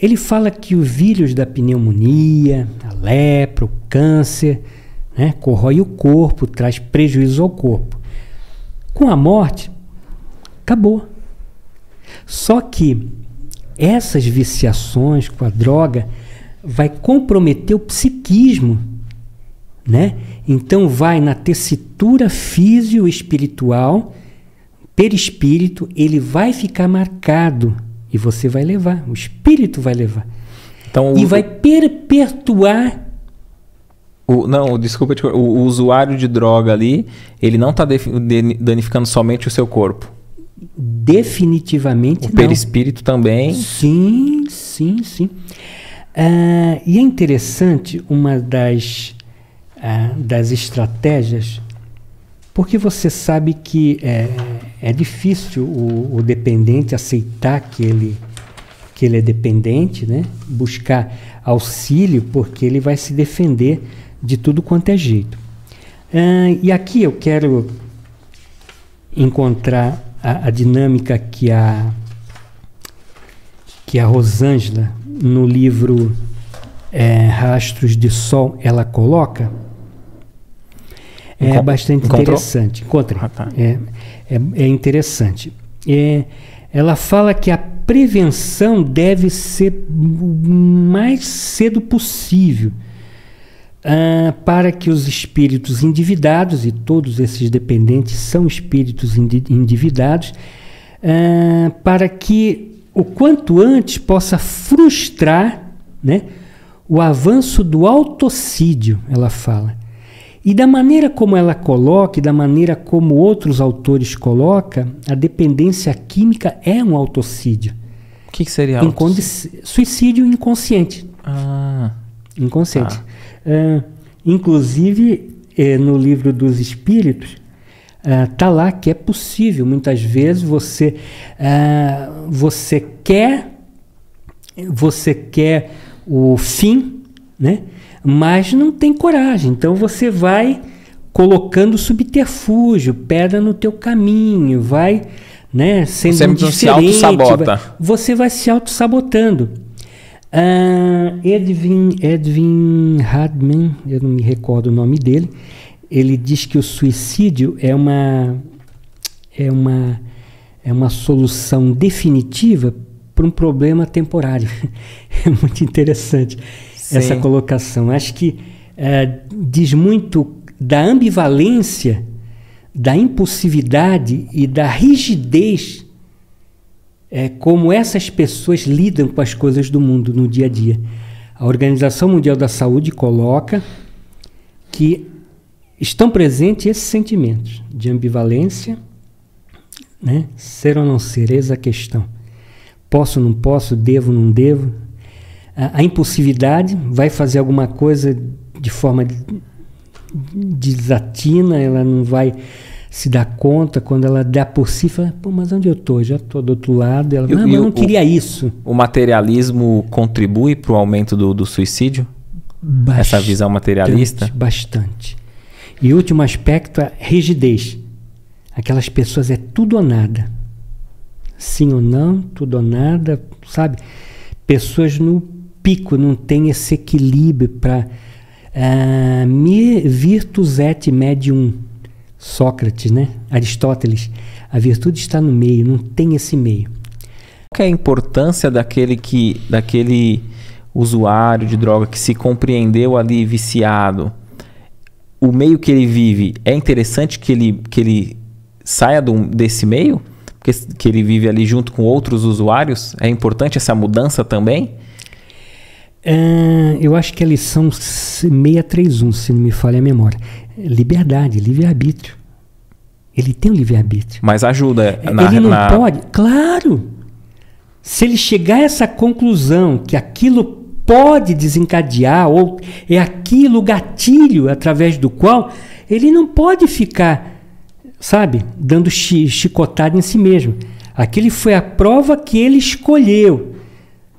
Ele fala que o vírus da pneumonia, a lepra, o câncer, né, corrói o corpo, traz prejuízo ao corpo. Com a morte, acabou. Só que essas viciações com a droga vai comprometer o psiquismo, né? Então vai na tessitura físio-espiritual, perispírito, ele vai ficar marcado e você vai levar, o espírito vai levar. Então, vai perpetuar. Desculpa, o usuário de droga ali, ele não está danificando somente o seu corpo. Definitivamente não. O perispírito também? Sim. E é interessante uma das estratégias, porque você sabe que é difícil o dependente aceitar que ele é dependente, né? Buscar auxílio, porque ele vai se defender de tudo quanto é jeito. E aqui eu quero encontrar a dinâmica que a Rosângela, no livro Rastros de Sol, ela coloca. É bastante interessante. Encontrei. Tá. É interessante. Ela fala que a prevenção deve ser o mais cedo possível, para que os espíritos endividados, e todos esses dependentes são espíritos endividados, para que o quanto antes possa frustrar né? O avanço do autocídio, ela fala. E da maneira como ela coloca, e da maneira como outros autores colocam, a dependência química é um autocídio. O que seria suicídio inconsciente. Inconsciente. Inclusive, no Livro dos Espíritos, tá lá que é possível. Muitas vezes você quer o fim, né? Mas não tem coragem. Então você vai colocando subterfúgio, pedra no teu caminho, vai, né, sendo indiferente. Se auto-sabota. Você vai se auto-sabotando. Edwin Hadman, eu não me recordo o nome dele, ele diz que o suicídio é uma solução definitiva para um problema temporário. É muito interessante. Sim. Essa colocação. Acho que diz muito da ambivalência, da impulsividade e da rigidez como essas pessoas lidam com as coisas do mundo no dia a dia. A Organização Mundial da Saúde coloca que estão presentes esses sentimentos de ambivalência, né? Ser ou não ser, eis a questão. Posso ou não posso, devo ou não devo. A impulsividade, vai fazer alguma coisa de forma desatina, ela não vai se dar conta, quando ela dá por si, fala, pô, mas onde eu estou? Já estou do outro lado. Ela, mas eu não queria isso. O materialismo contribui para o aumento do suicídio? Essa visão materialista? Bastante. E o último aspecto, a rigidez. Aquelas pessoas é tudo ou nada. Sim ou não, tudo ou nada, sabe? Pessoas no pico, não tem esse equilíbrio para virtus et medium. Sócrates, né? Aristóteles. A virtude está no meio, não tem esse meio. Qual é a importância daquele usuário de droga que se compreendeu ali viciado? O meio que ele vive, é interessante que ele saia desse meio? Porque que ele vive ali junto com outros usuários? É importante essa mudança também? Eu acho que a lição 631, se não me falha a memória. Liberdade, livre-arbítrio. Ele tem um livre-arbítrio. Mas ajuda. Ele não pode? Claro! Se ele chegar a essa conclusão que aquilo pode desencadear, ou é aquilo o gatilho através do qual ele não pode ficar, sabe, dando chicotada em si mesmo. Aquilo foi a prova que ele escolheu.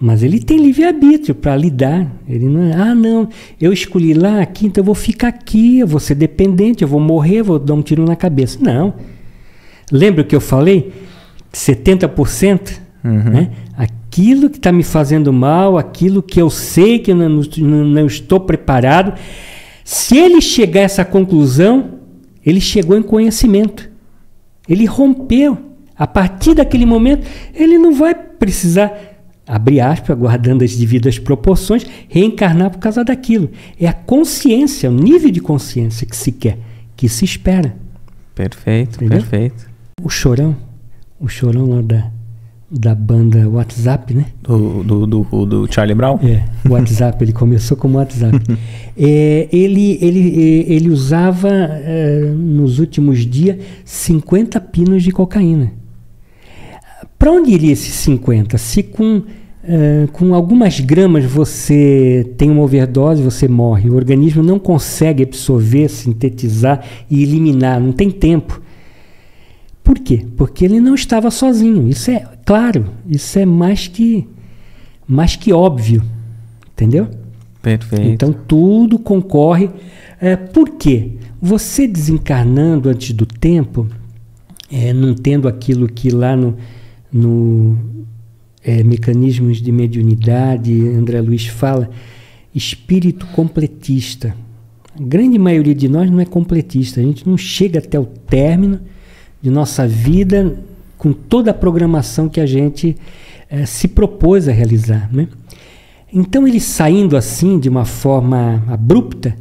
Mas ele tem livre-arbítrio para lidar. Ele não não, eu escolhi lá, aqui, então eu vou ficar aqui, eu vou ser dependente, eu vou morrer, vou dar um tiro na cabeça. Não. Lembra o que eu falei? 70%? Né? Aquilo que está me fazendo mal, aquilo que eu sei que eu não estou preparado. Se ele chegar a essa conclusão, ele chegou em conhecimento. Ele rompeu. A partir daquele momento, ele não vai precisar, abre aspas, guardando as devidas proporções, reencarnar por causa daquilo. É a consciência, o nível de consciência que se quer, que se espera. Perfeito, entendeu? Perfeito. O Chorão lá da banda WhatsApp, né? Do Charlie Brown? O WhatsApp, ele começou como WhatsApp. Ele usava, nos últimos dias, 50 pinos de cocaína. Para onde iria esses 50? Se com algumas gramas você tem uma overdose, você morre. O organismo não consegue absorver, sintetizar e eliminar, não tem tempo. Por quê? Porque ele não estava sozinho. Isso é claro, isso é mais que óbvio. Entendeu? Perfeito. Então tudo concorre. Por quê? Você desencarnando antes do tempo, não tendo aquilo que lá no mecanismos de mediunidade, André Luiz fala, espírito completista. A grande maioria de nós não é completista, a gente não chega até o término de nossa vida com toda a programação que a gente se propôs a realizar, né? Então ele saindo assim de uma forma abrupta,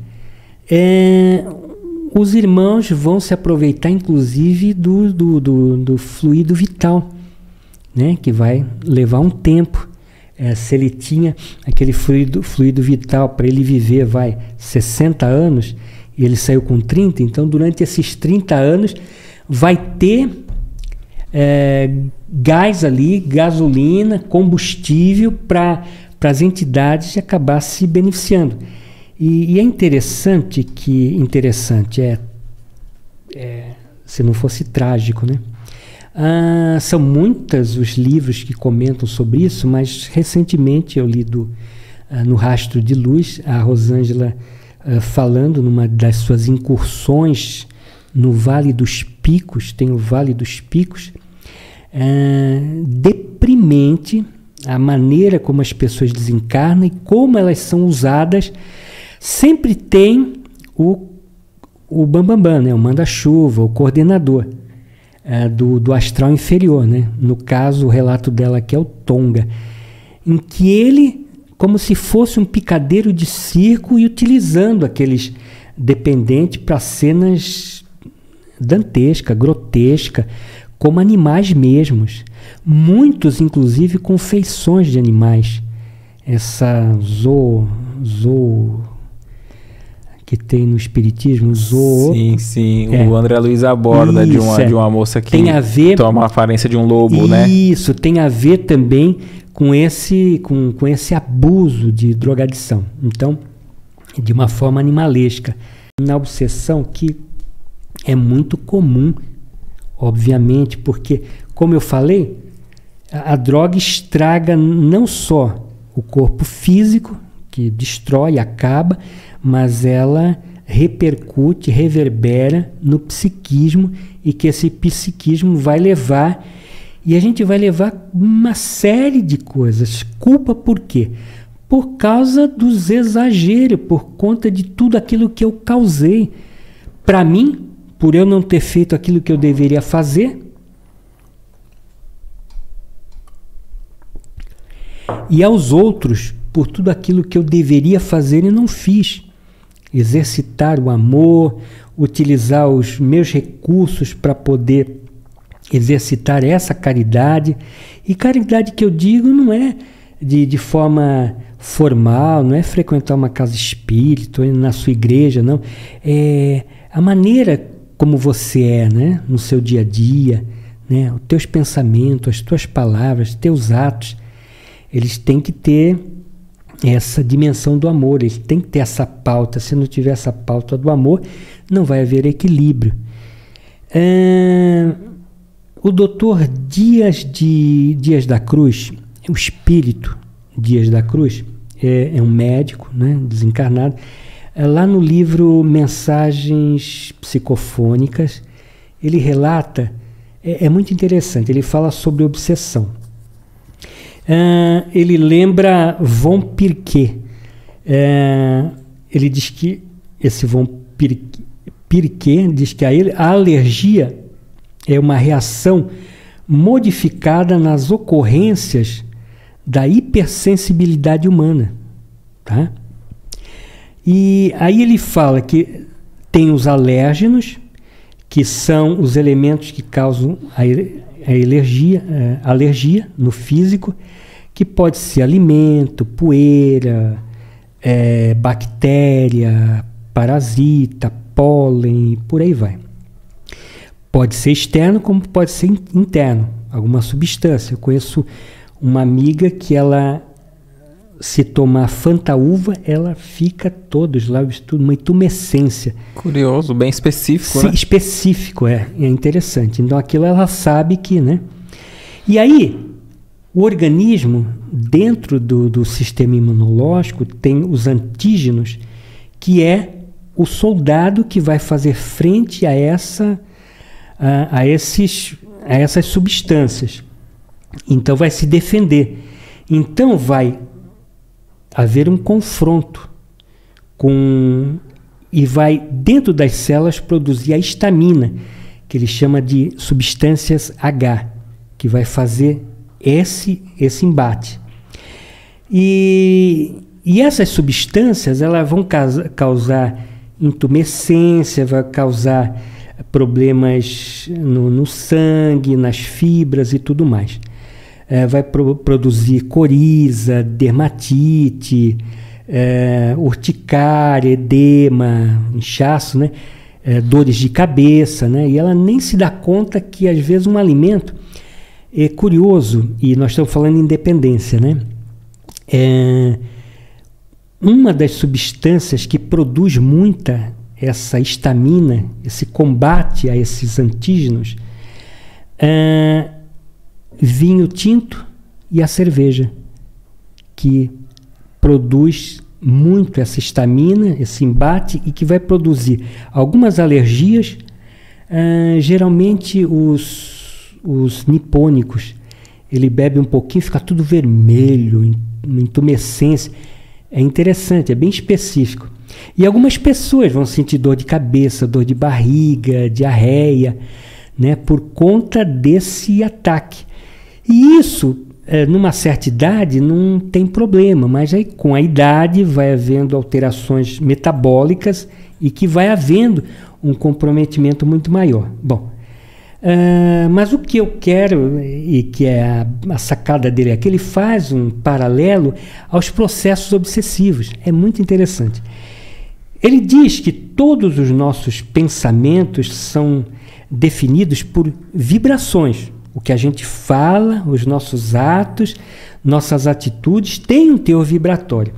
os irmãos vão se aproveitar inclusive do fluido vital, né, que vai levar um tempo se ele tinha aquele fluido vital para ele viver, 60 anos, e ele saiu com 30, então durante esses 30 anos vai ter gás ali, gasolina, combustível para as entidades acabar se beneficiando. E é interessante se não fosse trágico, né? São muitos os livros que comentam sobre isso, mas recentemente eu li no Rastro de Luz, a Rosângela falando numa das suas incursões no Vale dos Picos, tem o Vale dos Picos, deprimente a maneira como as pessoas desencarnam e como elas são usadas. Sempre tem o bambambam, né? O manda-chuva, o coordenador do astral inferior, né? No caso, o relato dela aqui é o Tonga, em que ele, como se fosse um picadeiro de circo, e utilizando aqueles dependentes para cenas dantescas, grotescas, como animais mesmos. Muitos, inclusive, com feições de animais. Essa que tem no espiritismo, Sim. O André Luiz aborda de uma moça que tem a ver, toma a aparência de um lobo, né? Isso, tem a ver também com esse abuso de drogadição. Então, de uma forma animalesca. Na obsessão, que é muito comum, obviamente, porque, como eu falei, a droga estraga não só o corpo físico, que destrói, acaba, mas ela repercute, reverbera no psiquismo, e que esse psiquismo vai levar, e a gente vai levar uma série de coisas. Culpa por quê? Por causa dos exageros, por conta de tudo aquilo que eu causei. Para mim, por eu não ter feito aquilo que eu deveria fazer, e aos outros, por tudo aquilo que eu deveria fazer e não fiz. Exercitar o amor, utilizar os meus recursos para poder exercitar essa caridade. E caridade que eu digo não é de forma formal, não é frequentar uma casa espírita, ou ir na sua igreja, não. É a maneira como você é, né? No seu dia a dia, né? Os teus pensamentos, as tuas palavras, os teus atos, eles têm que ter essa dimensão do amor, eles têm que ter essa pauta. Se não tiver essa pauta do amor, não vai haver equilíbrio. O doutor Dias da Cruz, o espírito Dias da Cruz, é um médico, né, desencarnado. Lá no livro Mensagens Psicofônicas, ele relata, é muito interessante, ele fala sobre obsessão. Ele lembra von Pirquet. Ele diz que esse von Pirquet diz que a alergia é uma reação modificada nas ocorrências da hipersensibilidade humana, tá? E aí ele fala que tem os alérgenos, que são os elementos que causam a alergia no físico, que pode ser alimento, poeira, bactéria, parasita, pólen, por aí vai. Pode ser externo, como pode ser interno, alguma substância. Eu conheço uma amiga que ela, se tomar fantaúva, ela fica todos lá, uma intumescência. Curioso, bem específico, né? Específico, é interessante. Então aquilo ela sabe que, né? E aí, o organismo, dentro do sistema imunológico, tem os antígenos, que é o soldado que vai fazer frente a essas substâncias. Então vai se defender. Então vai haver um confronto e vai, dentro das células, produzir a histamina, que ele chama de substâncias H, que vai fazer esse embate. E essas substâncias, elas vão causar intumescência, vai causar problemas no sangue, nas fibras e tudo mais. vai produzir coriza, dermatite, urticária, edema, inchaço, né? Dores de cabeça, né? E ela nem se dá conta que às vezes um alimento é curioso, e nós estamos falando em dependência, né? Uma das substâncias que produz muita essa histamina, esse combate a esses antígenos, vinho tinto e a cerveja, que produz muito essa histamina, esse embate, e que vai produzir algumas alergias, geralmente os nipônicos. Ele bebe um pouquinho, fica tudo vermelho, intumescência. É interessante, é bem específico. E algumas pessoas vão sentir dor de cabeça, dor de barriga, diarreia, né, por conta desse ataque. E isso, numa certa idade, não tem problema, mas aí com a idade vai havendo alterações metabólicas e que vai havendo um comprometimento muito maior. Bom, mas o que eu quero, e que é a sacada dele, é que ele faz um paralelo aos processos obsessivos. É muito interessante. Ele diz que todos os nossos pensamentos são definidos por vibrações. O que a gente fala, os nossos atos, nossas atitudes têm um teor vibratório,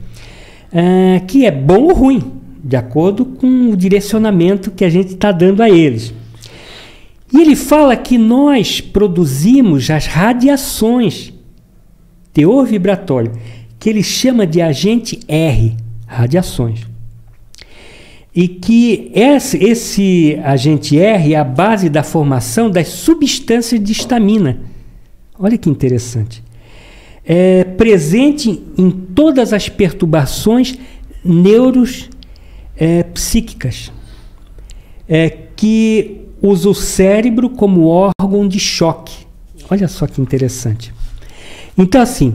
que é bom ou ruim, de acordo com o direcionamento que a gente está dando a eles. E ele fala que nós produzimos as radiações, teor vibratório, que ele chama de agente R, radiações. E que esse agente R é a base da formação das substâncias de histamina. Olha que interessante. É presente em todas as perturbações neuropsíquicas, que usa o cérebro como órgão de choque. Olha só que interessante. Então, assim,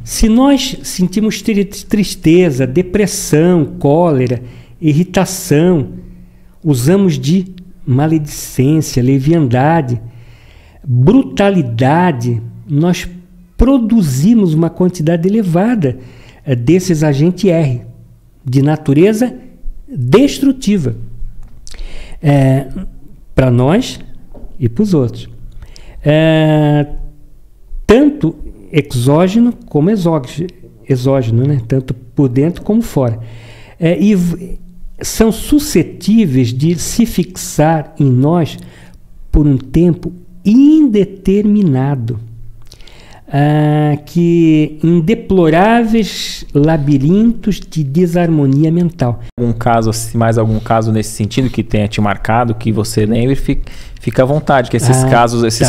se nós sentimos tristeza, depressão, cólera, irritação, usamos de maledicência, leviandade, brutalidade, nós produzimos uma quantidade elevada desses agentes R, de natureza destrutiva, para nós e para os outros. Tanto exógeno como exógeno, né? Tanto por dentro como fora. E são suscetíveis de se fixar em nós por um tempo indeterminado, que em deploráveis labirintos de desarmonia mental. Mais algum caso nesse sentido que tenha te marcado, que você lembre, fica à vontade, que esses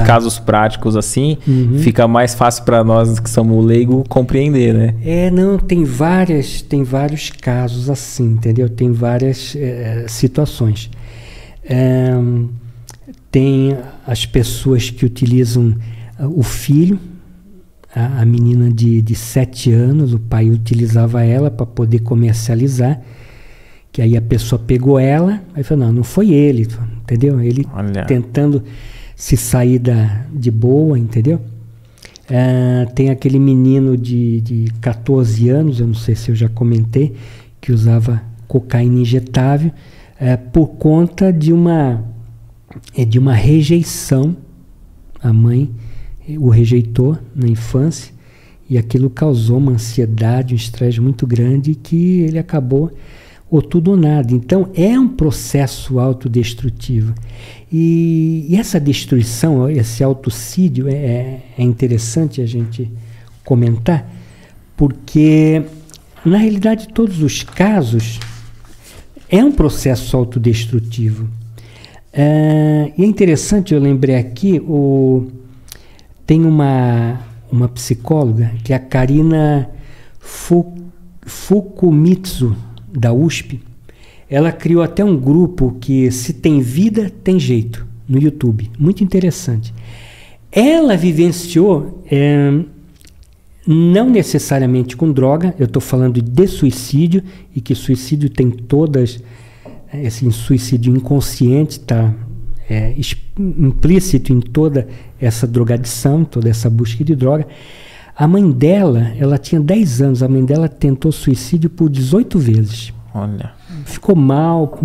casos práticos assim, fica mais fácil para nós que somos leigos compreender, né? Não, tem vários casos assim, entendeu? Tem várias situações. Tem as pessoas que utilizam o filho, a menina de 7 anos, o pai utilizava ela para poder comercializar, que aí a pessoa pegou ela, aí falou, não foi ele, entendeu? Ele tentando se sair de boa, entendeu? Tem aquele menino de 14 anos, eu não sei se eu já comentei, que usava cocaína injetável por conta de uma rejeição. A mãe o rejeitou na infância e aquilo causou uma ansiedade, um estresse muito grande, que ele acabou ou tudo ou nada. Então é um processo autodestrutivo, e essa destruição, esse autocídio é interessante a gente comentar, porque na realidade todos os casos é um processo autodestrutivo. E é interessante, eu lembrei aqui, tem uma psicóloga, que é a Karina Fukumitsu, da USP. Ela criou até um grupo que, se tem vida, tem jeito, no YouTube. Muito interessante. Ela vivenciou, não necessariamente com droga, eu estou falando de suicídio, e que suicídio tem todas, esse suicídio inconsciente, tá? implícito em toda essa drogadição, toda essa busca de droga. A mãe dela, ela tinha 10 anos, a mãe dela tentou suicídio por 18 vezes. Olha. Ficou mal,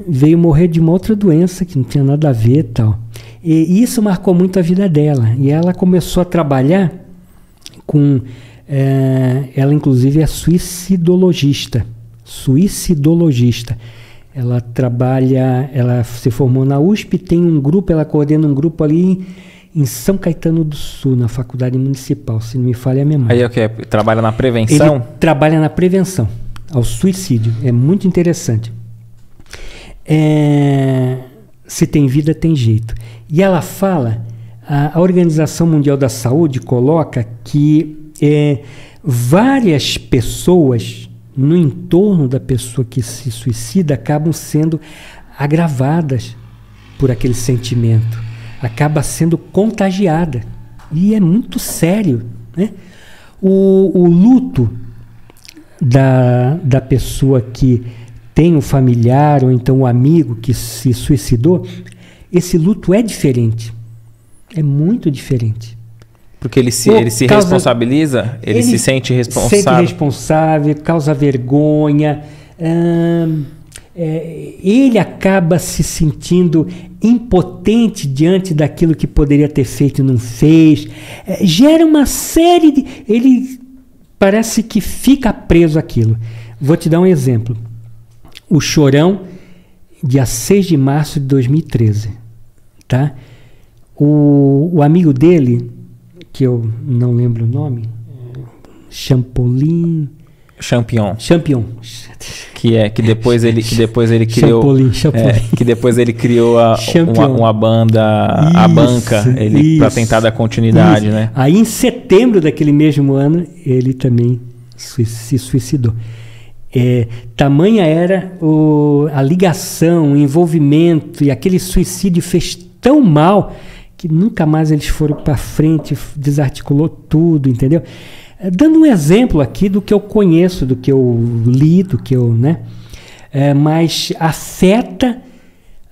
veio morrer de uma outra doença que não tinha nada a ver e tal. E isso marcou muito a vida dela. E ela começou a trabalhar com... ela, inclusive, é suicidologista. Ela trabalha... Ela se formou na USP, tem um grupo, ela coordena um grupo ali em São Caetano do Sul, na Faculdade Municipal, se não me falha a memória. Aí é o que? Trabalha na prevenção? Ele trabalha na prevenção ao suicídio. É muito interessante. Se tem vida, tem jeito. E ela fala, a Organização Mundial da Saúde coloca que várias pessoas no entorno da pessoa que se suicida acabam sendo agravadas por aquele sentimento, acaba sendo contagiada. E é muito sério, né? O luto da pessoa que tem um familiar ou então um amigo que se suicidou, esse luto é diferente. É muito diferente. Porque ele se responsabiliza? Ele se sente responsável? Se sente responsável, causa vergonha. Ele acaba se sentindo impotente diante daquilo que poderia ter feito e não fez. Gera uma série de... Ele parece que fica preso àquilo. Vou te dar um exemplo. O Chorão, dia 6 de março de 2013. Tá? O amigo dele, que eu não lembro o nome, Champion. Que depois ele criou. Que depois ele criou uma banda, isso, a Banca, para tentar dar continuidade, isso. Né? Aí em setembro daquele mesmo ano, ele também se suicidou. Tamanha era a ligação, o envolvimento, e aquele suicídio fez tão mal que nunca mais eles foram para frente, desarticulou tudo, entendeu? Dando um exemplo aqui do que eu conheço, do que eu li, do que eu, né? Mas afeta.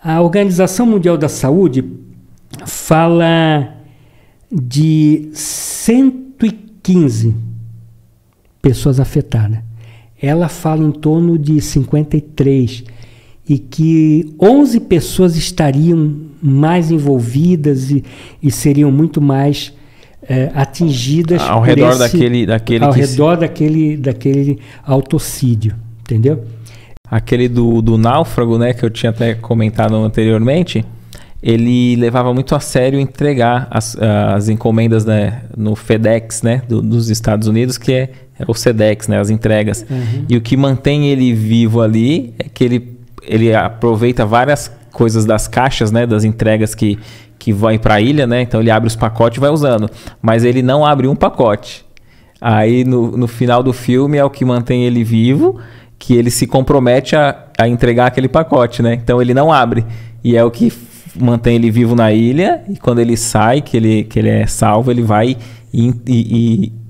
A Organização Mundial da Saúde fala de 115 pessoas afetadas. Ela fala em torno de 53 e que 11 pessoas estariam mais envolvidas e seriam muito mais atingidas ao redor daquele autocídio, entendeu? Aquele do náufrago, né, que eu tinha até comentado anteriormente, ele levava muito a sério entregar as encomendas, né, no FedEx, né, dos Estados Unidos, que é o SEDEX, né, as entregas. Uhum. E o que mantém ele vivo ali é que ele aproveita várias coisas das caixas, né, das entregas que vai para a ilha, né? Então ele abre os pacotes e vai usando. Mas ele não abre um pacote. Aí no final do filme é o que mantém ele vivo, que ele se compromete a entregar aquele pacote, né? Então ele não abre. E é o que mantém ele vivo na ilha. E quando ele sai, que ele é salvo, ele vai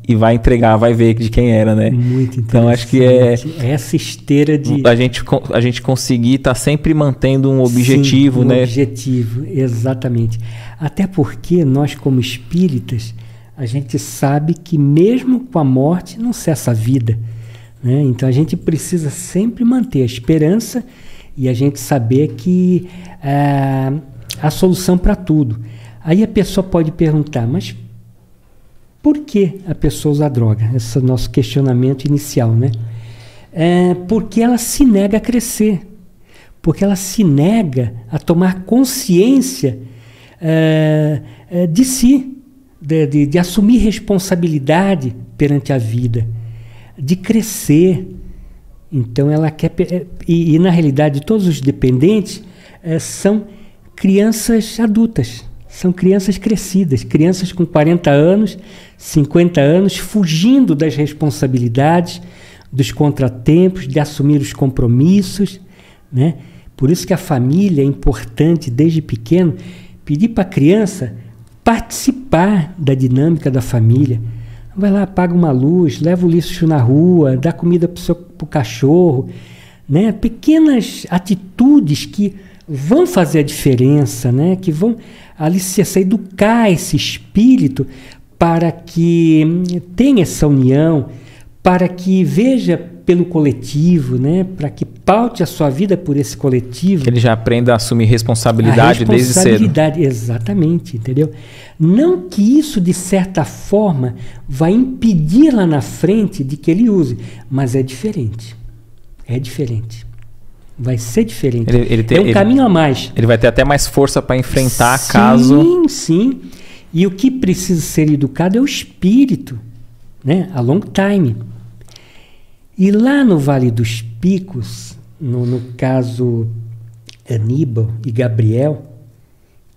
e vai entregar, vai ver de quem era, né? Muito interessante. Então acho que essa esteira de... A gente conseguir estar sempre mantendo um objetivo, né? Objetivo, exatamente. Até porque nós, como espíritas, a gente sabe que mesmo com a morte não cessa a vida, né? Então a gente precisa sempre manter a esperança e a gente saber que a solução para tudo. Aí a pessoa pode perguntar, mas por que a pessoa usa droga? Esse é o nosso questionamento inicial, né? Porque ela se nega a crescer, porque ela se nega a tomar consciência de si, de assumir responsabilidade perante a vida, de crescer. Então ela quer... E na realidade todos os dependentes são crianças adultas, são crianças crescidas, crianças com 40 anos, 50 anos, fugindo das responsabilidades, dos contratempos, de assumir os compromissos, né? Por isso que a família é importante, desde pequeno, pedir para a criança participar da dinâmica da família. Vai lá, apaga uma luz, leva o lixo na rua, dá comida para o cachorro, né? Pequenas atitudes que vão fazer a diferença, né? Que vão alicerçar, educar esse espírito para que tenha essa união, para que veja pelo coletivo, né? Para que paute a sua vida por esse coletivo. Que ele já aprenda a assumir responsabilidade desde cedo. Exatamente, entendeu? Não que isso, de certa forma, vai impedir lá na frente de que ele use, mas é diferente. É diferente. Vai ser diferente. É um caminho a mais. Ele vai ter até mais força para enfrentar caso... Sim, sim. E o que precisa ser educado é o espírito, né? A long time. E lá no Vale dos Picos, no caso Aníbal e Gabriel,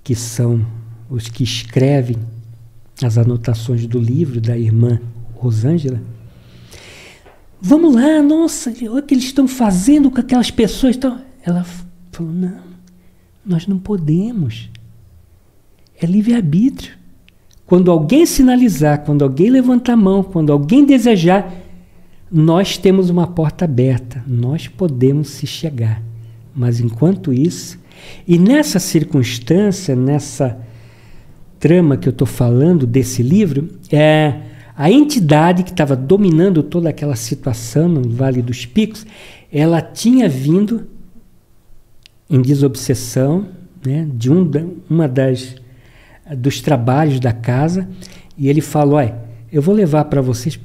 que são os que escrevem as anotações do livro da irmã Rosângela, vamos lá, nossa, olha o que eles estão fazendo com aquelas pessoas. Ela falou, não, nós não podemos. É livre-arbítrio. Quando alguém sinalizar, quando alguém levantar a mão, quando alguém desejar, nós temos uma porta aberta, nós podemos se chegar. Mas enquanto isso, e nessa circunstância, nessa trama que eu estou falando desse livro, a entidade que estava dominando toda aquela situação no Vale dos Picos, ela tinha vindo em desobsessão, né, de dos trabalhos da casa, e ele falou, olha, eu vou levar para vocês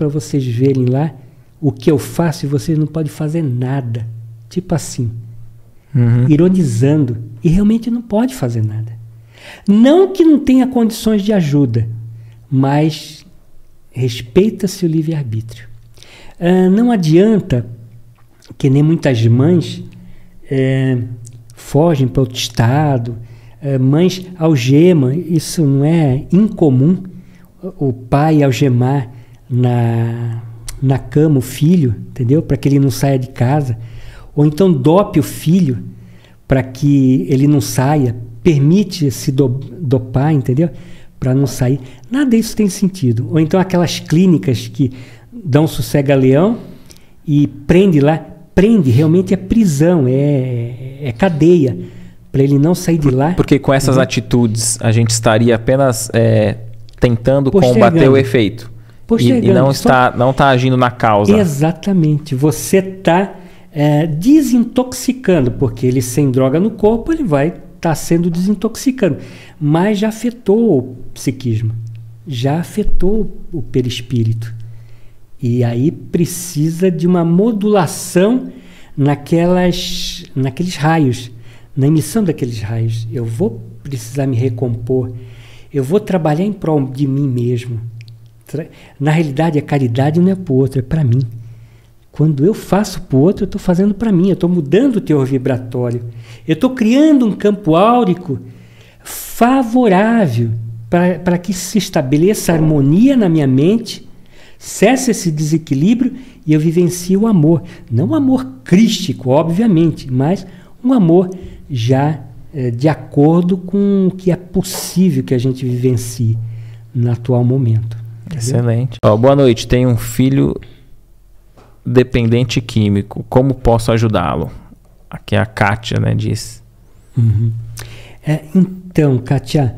verem lá o que eu faço e vocês não podem fazer nada. Tipo assim, ironizando. E realmente não pode fazer nada. Não que não tenha condições de ajuda, mas respeita-se o livre-arbítrio. Não adianta, que nem muitas mães fogem para outro estado, mães algemam, isso não é incomum, o pai algemar na cama o filho, entendeu? Para que ele não saia de casa. Ou então dope o filho para que ele não saia, permite se dopar, entendeu? Para não sair. Nada disso tem sentido. Ou então aquelas clínicas que dão sossega-leão e prende lá, realmente é prisão, é cadeia, para ele não sair de lá. Porque com essas atitudes a gente estaria apenas tentando combater o efeito. E não está agindo na causa. Exatamente. Você está desintoxicando, porque ele sem droga no corpo, ele vai estar sendo desintoxicando. Mas já afetou o psiquismo, já afetou o perispírito. E aí precisa de uma modulação naqueles raios, na emissão daqueles raios. Eu vou precisar me recompor, eu vou trabalhar em prol de mim mesmo. Na realidade, a caridade não é para o outro, é para mim. Quando eu faço para o outro, eu estou fazendo para mim, eu estou mudando o teor vibratório. Eu estou criando um campo áurico favorável para que se estabeleça harmonia na minha mente, cesse esse desequilíbrio e eu vivencie o amor. Não o amor crístico, obviamente, mas um amor já de acordo com o que é possível que a gente vivencie no atual momento. Excelente. Boa noite. Tenho um filho dependente químico. Como posso ajudá-lo? Aqui a Kátia, né, diz. Então, Kátia,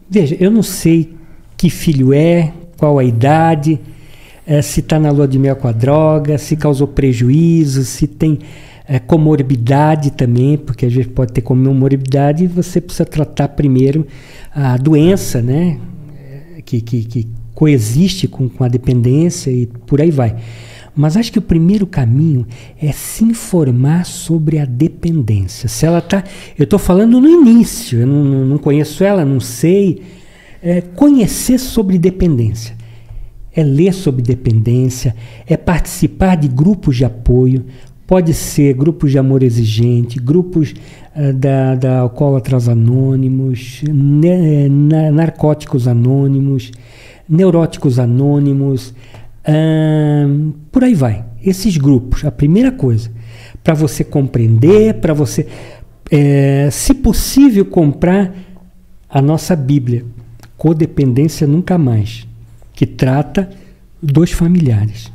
veja, eu não sei que filho qual a idade, se está na lua de mel com a droga, se causou prejuízo, se tem comorbidade também, porque às vezes pode ter comorbidade e você precisa tratar primeiro a doença, né? Que coexiste com a dependência e por aí vai. Mas acho que o primeiro caminho é se informar sobre a dependência. Se ela está... Eu estou falando no início, eu não conheço ela, não sei. Conhecer sobre dependência. É ler sobre dependência, é participar de grupos de apoio. Pode ser grupos de amor exigente, grupos da Alcoólatras Anônimos, Narcóticos Anônimos, Neuróticos Anônimos, por aí vai. Esses grupos, a primeira coisa, para você compreender, para você, se possível, comprar a nossa Bíblia, Codependência Nunca Mais, que trata dos familiares.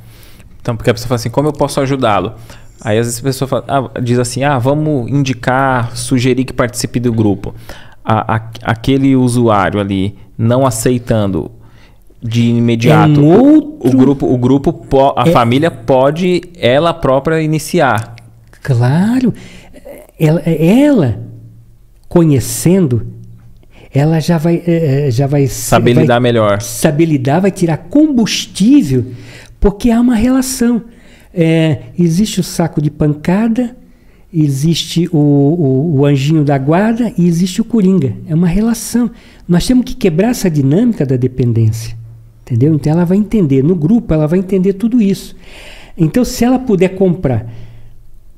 Então, porque a pessoa fala assim, como eu posso ajudá-lo? Aí às vezes a pessoa fala, diz assim, vamos indicar, sugerir que participe do grupo. Aquele usuário ali não aceitando de imediato, o grupo a família pode ela própria iniciar. Claro, ela conhecendo, ela já vai saber lidar melhor. Saber lidar, vai tirar combustível, porque há uma relação. Existe o saco de pancada, existe o anjinho da guarda e existe o coringa. É uma relação. Nós temos que quebrar essa dinâmica da dependência. Entendeu? Então ela vai entender. No grupo ela vai entender tudo isso. Então se ela puder comprar,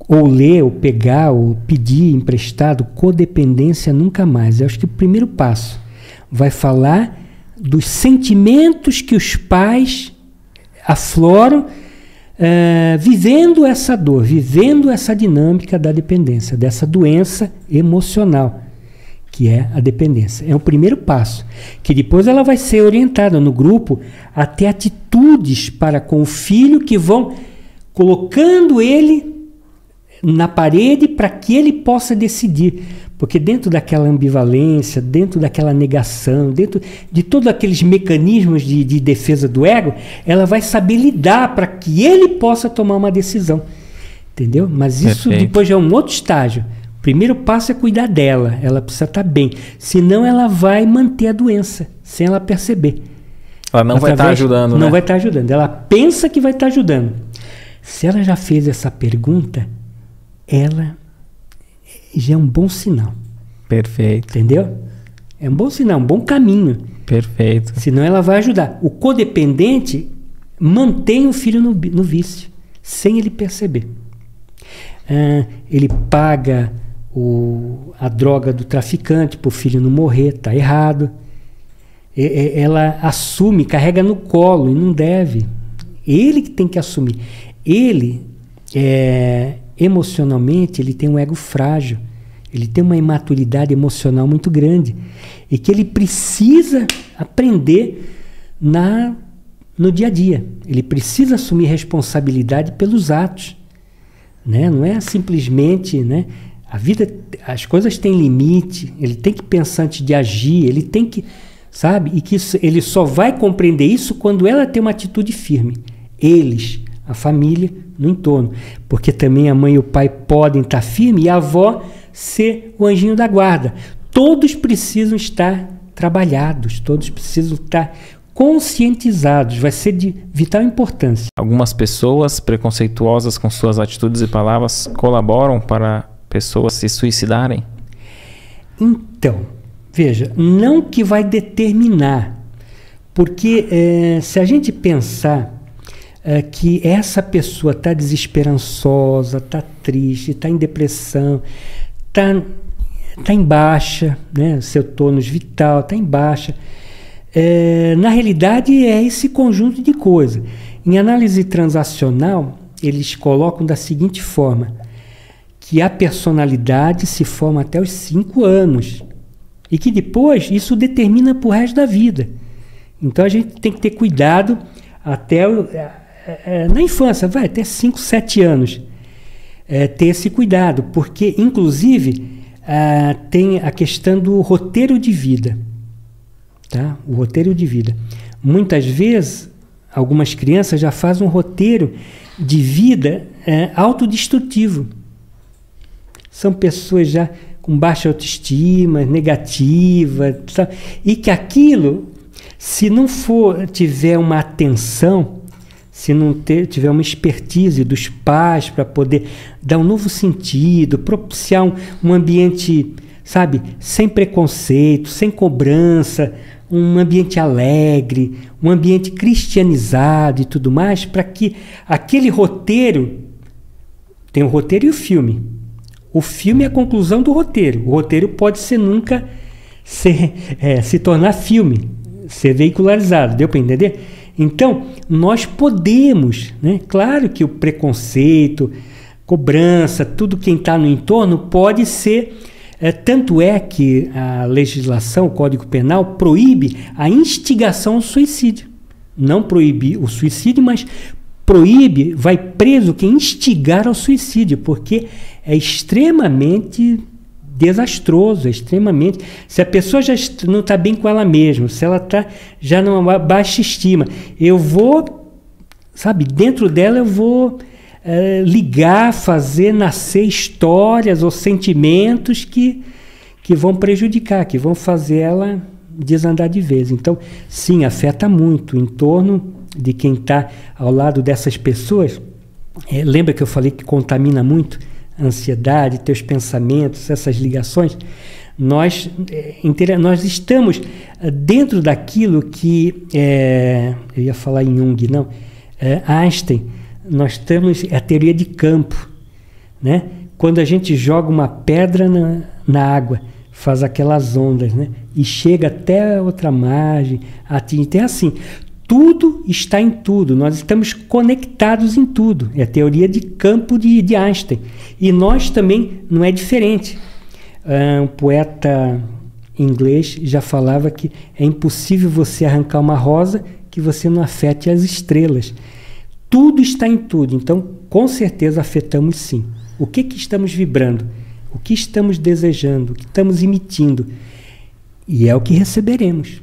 ou ler, ou pegar, ou pedir emprestado, codependência nunca mais. Eu acho que o primeiro passo vai falar dos sentimentos que os pais afloram vivendo essa dor, vivendo essa dinâmica da dependência, dessa doença emocional, que é a dependência. É o primeiro passo, que depois ela vai ser orientada no grupo a ter atitudes para com o filho que vão colocando ele na parede para que ele possa decidir. Porque dentro daquela ambivalência, dentro daquela negação, dentro de todos aqueles mecanismos de defesa do ego, ela vai saber lidar para que ele possa tomar uma decisão. Entendeu? Mas isso depois já é um outro estágio. O primeiro passo é cuidar dela. Ela precisa estar bem. Senão ela vai manter a doença, sem ela perceber. Ela não vai estar ajudando, Não vai estar ajudando. Ela pensa que vai estar ajudando. Se ela já fez essa pergunta, ela já é um bom sinal. Perfeito. Entendeu? É um bom sinal, um bom caminho. Perfeito. Senão ela vai ajudar. O codependente mantém o filho no vício, sem ele perceber. Ele paga a droga do traficante para o filho não morrer, está errado. Ela assume, carrega no colo e não deve. Ele que tem que assumir. Ele emocionalmente, ele tem um ego frágil, ele tem uma imaturidade emocional muito grande e que ele precisa aprender no dia a dia. Ele precisa assumir responsabilidade pelos atos, né? Não é simplesmente, né? A vida, as coisas têm limite, ele tem que pensar antes de agir, ele tem que, sabe? E que ele só vai compreender isso quando ela tem uma atitude firme. Eles, a família, no entorno. Porque também a mãe e o pai podem estar firmes e a avó ser o anjinho da guarda. Todos precisam estar trabalhados, todos precisam estar conscientizados. Vai ser de vital importância. Algumas pessoas preconceituosas com suas atitudes e palavras colaboram para pessoas se suicidarem? Então, veja, não que vai determinar. Porque se a gente pensar que essa pessoa está desesperançosa, está triste, está em depressão, está em baixa, né? Seu tônus vital está em baixa. Na realidade, é esse conjunto de coisas. Em análise transacional, eles colocam da seguinte forma, que a personalidade se forma até os 5 anos e que depois isso determina para o resto da vida. Então a gente tem que ter cuidado até na infância, vai até 5, 7 anos, ter esse cuidado, porque inclusive tem a questão do roteiro de vida, tá? O roteiro de vida. Muitas vezes, algumas crianças já fazem um roteiro de vida autodestrutivo. São pessoas já com baixa autoestima, negativa, sabe? E que aquilo, se não tiver uma atenção, se não tiver uma expertise dos pais para poder dar um novo sentido, propiciar um ambiente, sabe, sem preconceito, sem cobrança, um ambiente alegre, um ambiente cristianizado e tudo mais, para que aquele roteiro, tem o roteiro e o filme. O filme é a conclusão do roteiro. O roteiro pode nunca se tornar filme, ser veicularizado, deu para entender? Então, nós podemos, né? Claro que o preconceito, cobrança, tudo quem está no entorno pode ser, tanto é que a legislação, o Código Penal, proíbe a instigação ao suicídio. Não proíbe o suicídio, mas proíbe, vai preso quem instigar ao suicídio, porque é extremamente desastroso, extremamente. Se a pessoa já não está bem com ela mesma, se ela está já numa baixa estima, eu vou, sabe, dentro dela eu vou ligar, fazer nascer histórias ou sentimentos que vão prejudicar, que vão fazer ela desandar de vez. Então, sim, afeta muito o entorno de quem está ao lado dessas pessoas. Lembra que eu falei que contamina muito a ansiedade, teus pensamentos, essas ligações? Nós estamos dentro daquilo que, eu ia falar em Jung, não, Einstein, nós temos a teoria de campo, né? Quando a gente joga uma pedra na água, faz aquelas ondas, né? E chega até a outra margem, atinge. Então é assim, tudo está em tudo, nós estamos conectados em tudo. É a teoria de campo de Einstein. E nós também não é diferente. Um poeta inglês já falava que é impossível você arrancar uma rosa que você não afete as estrelas. Tudo está em tudo, então com certeza afetamos sim. O que estamos vibrando? O que estamos desejando? O que estamos emitindo? E é o que receberemos.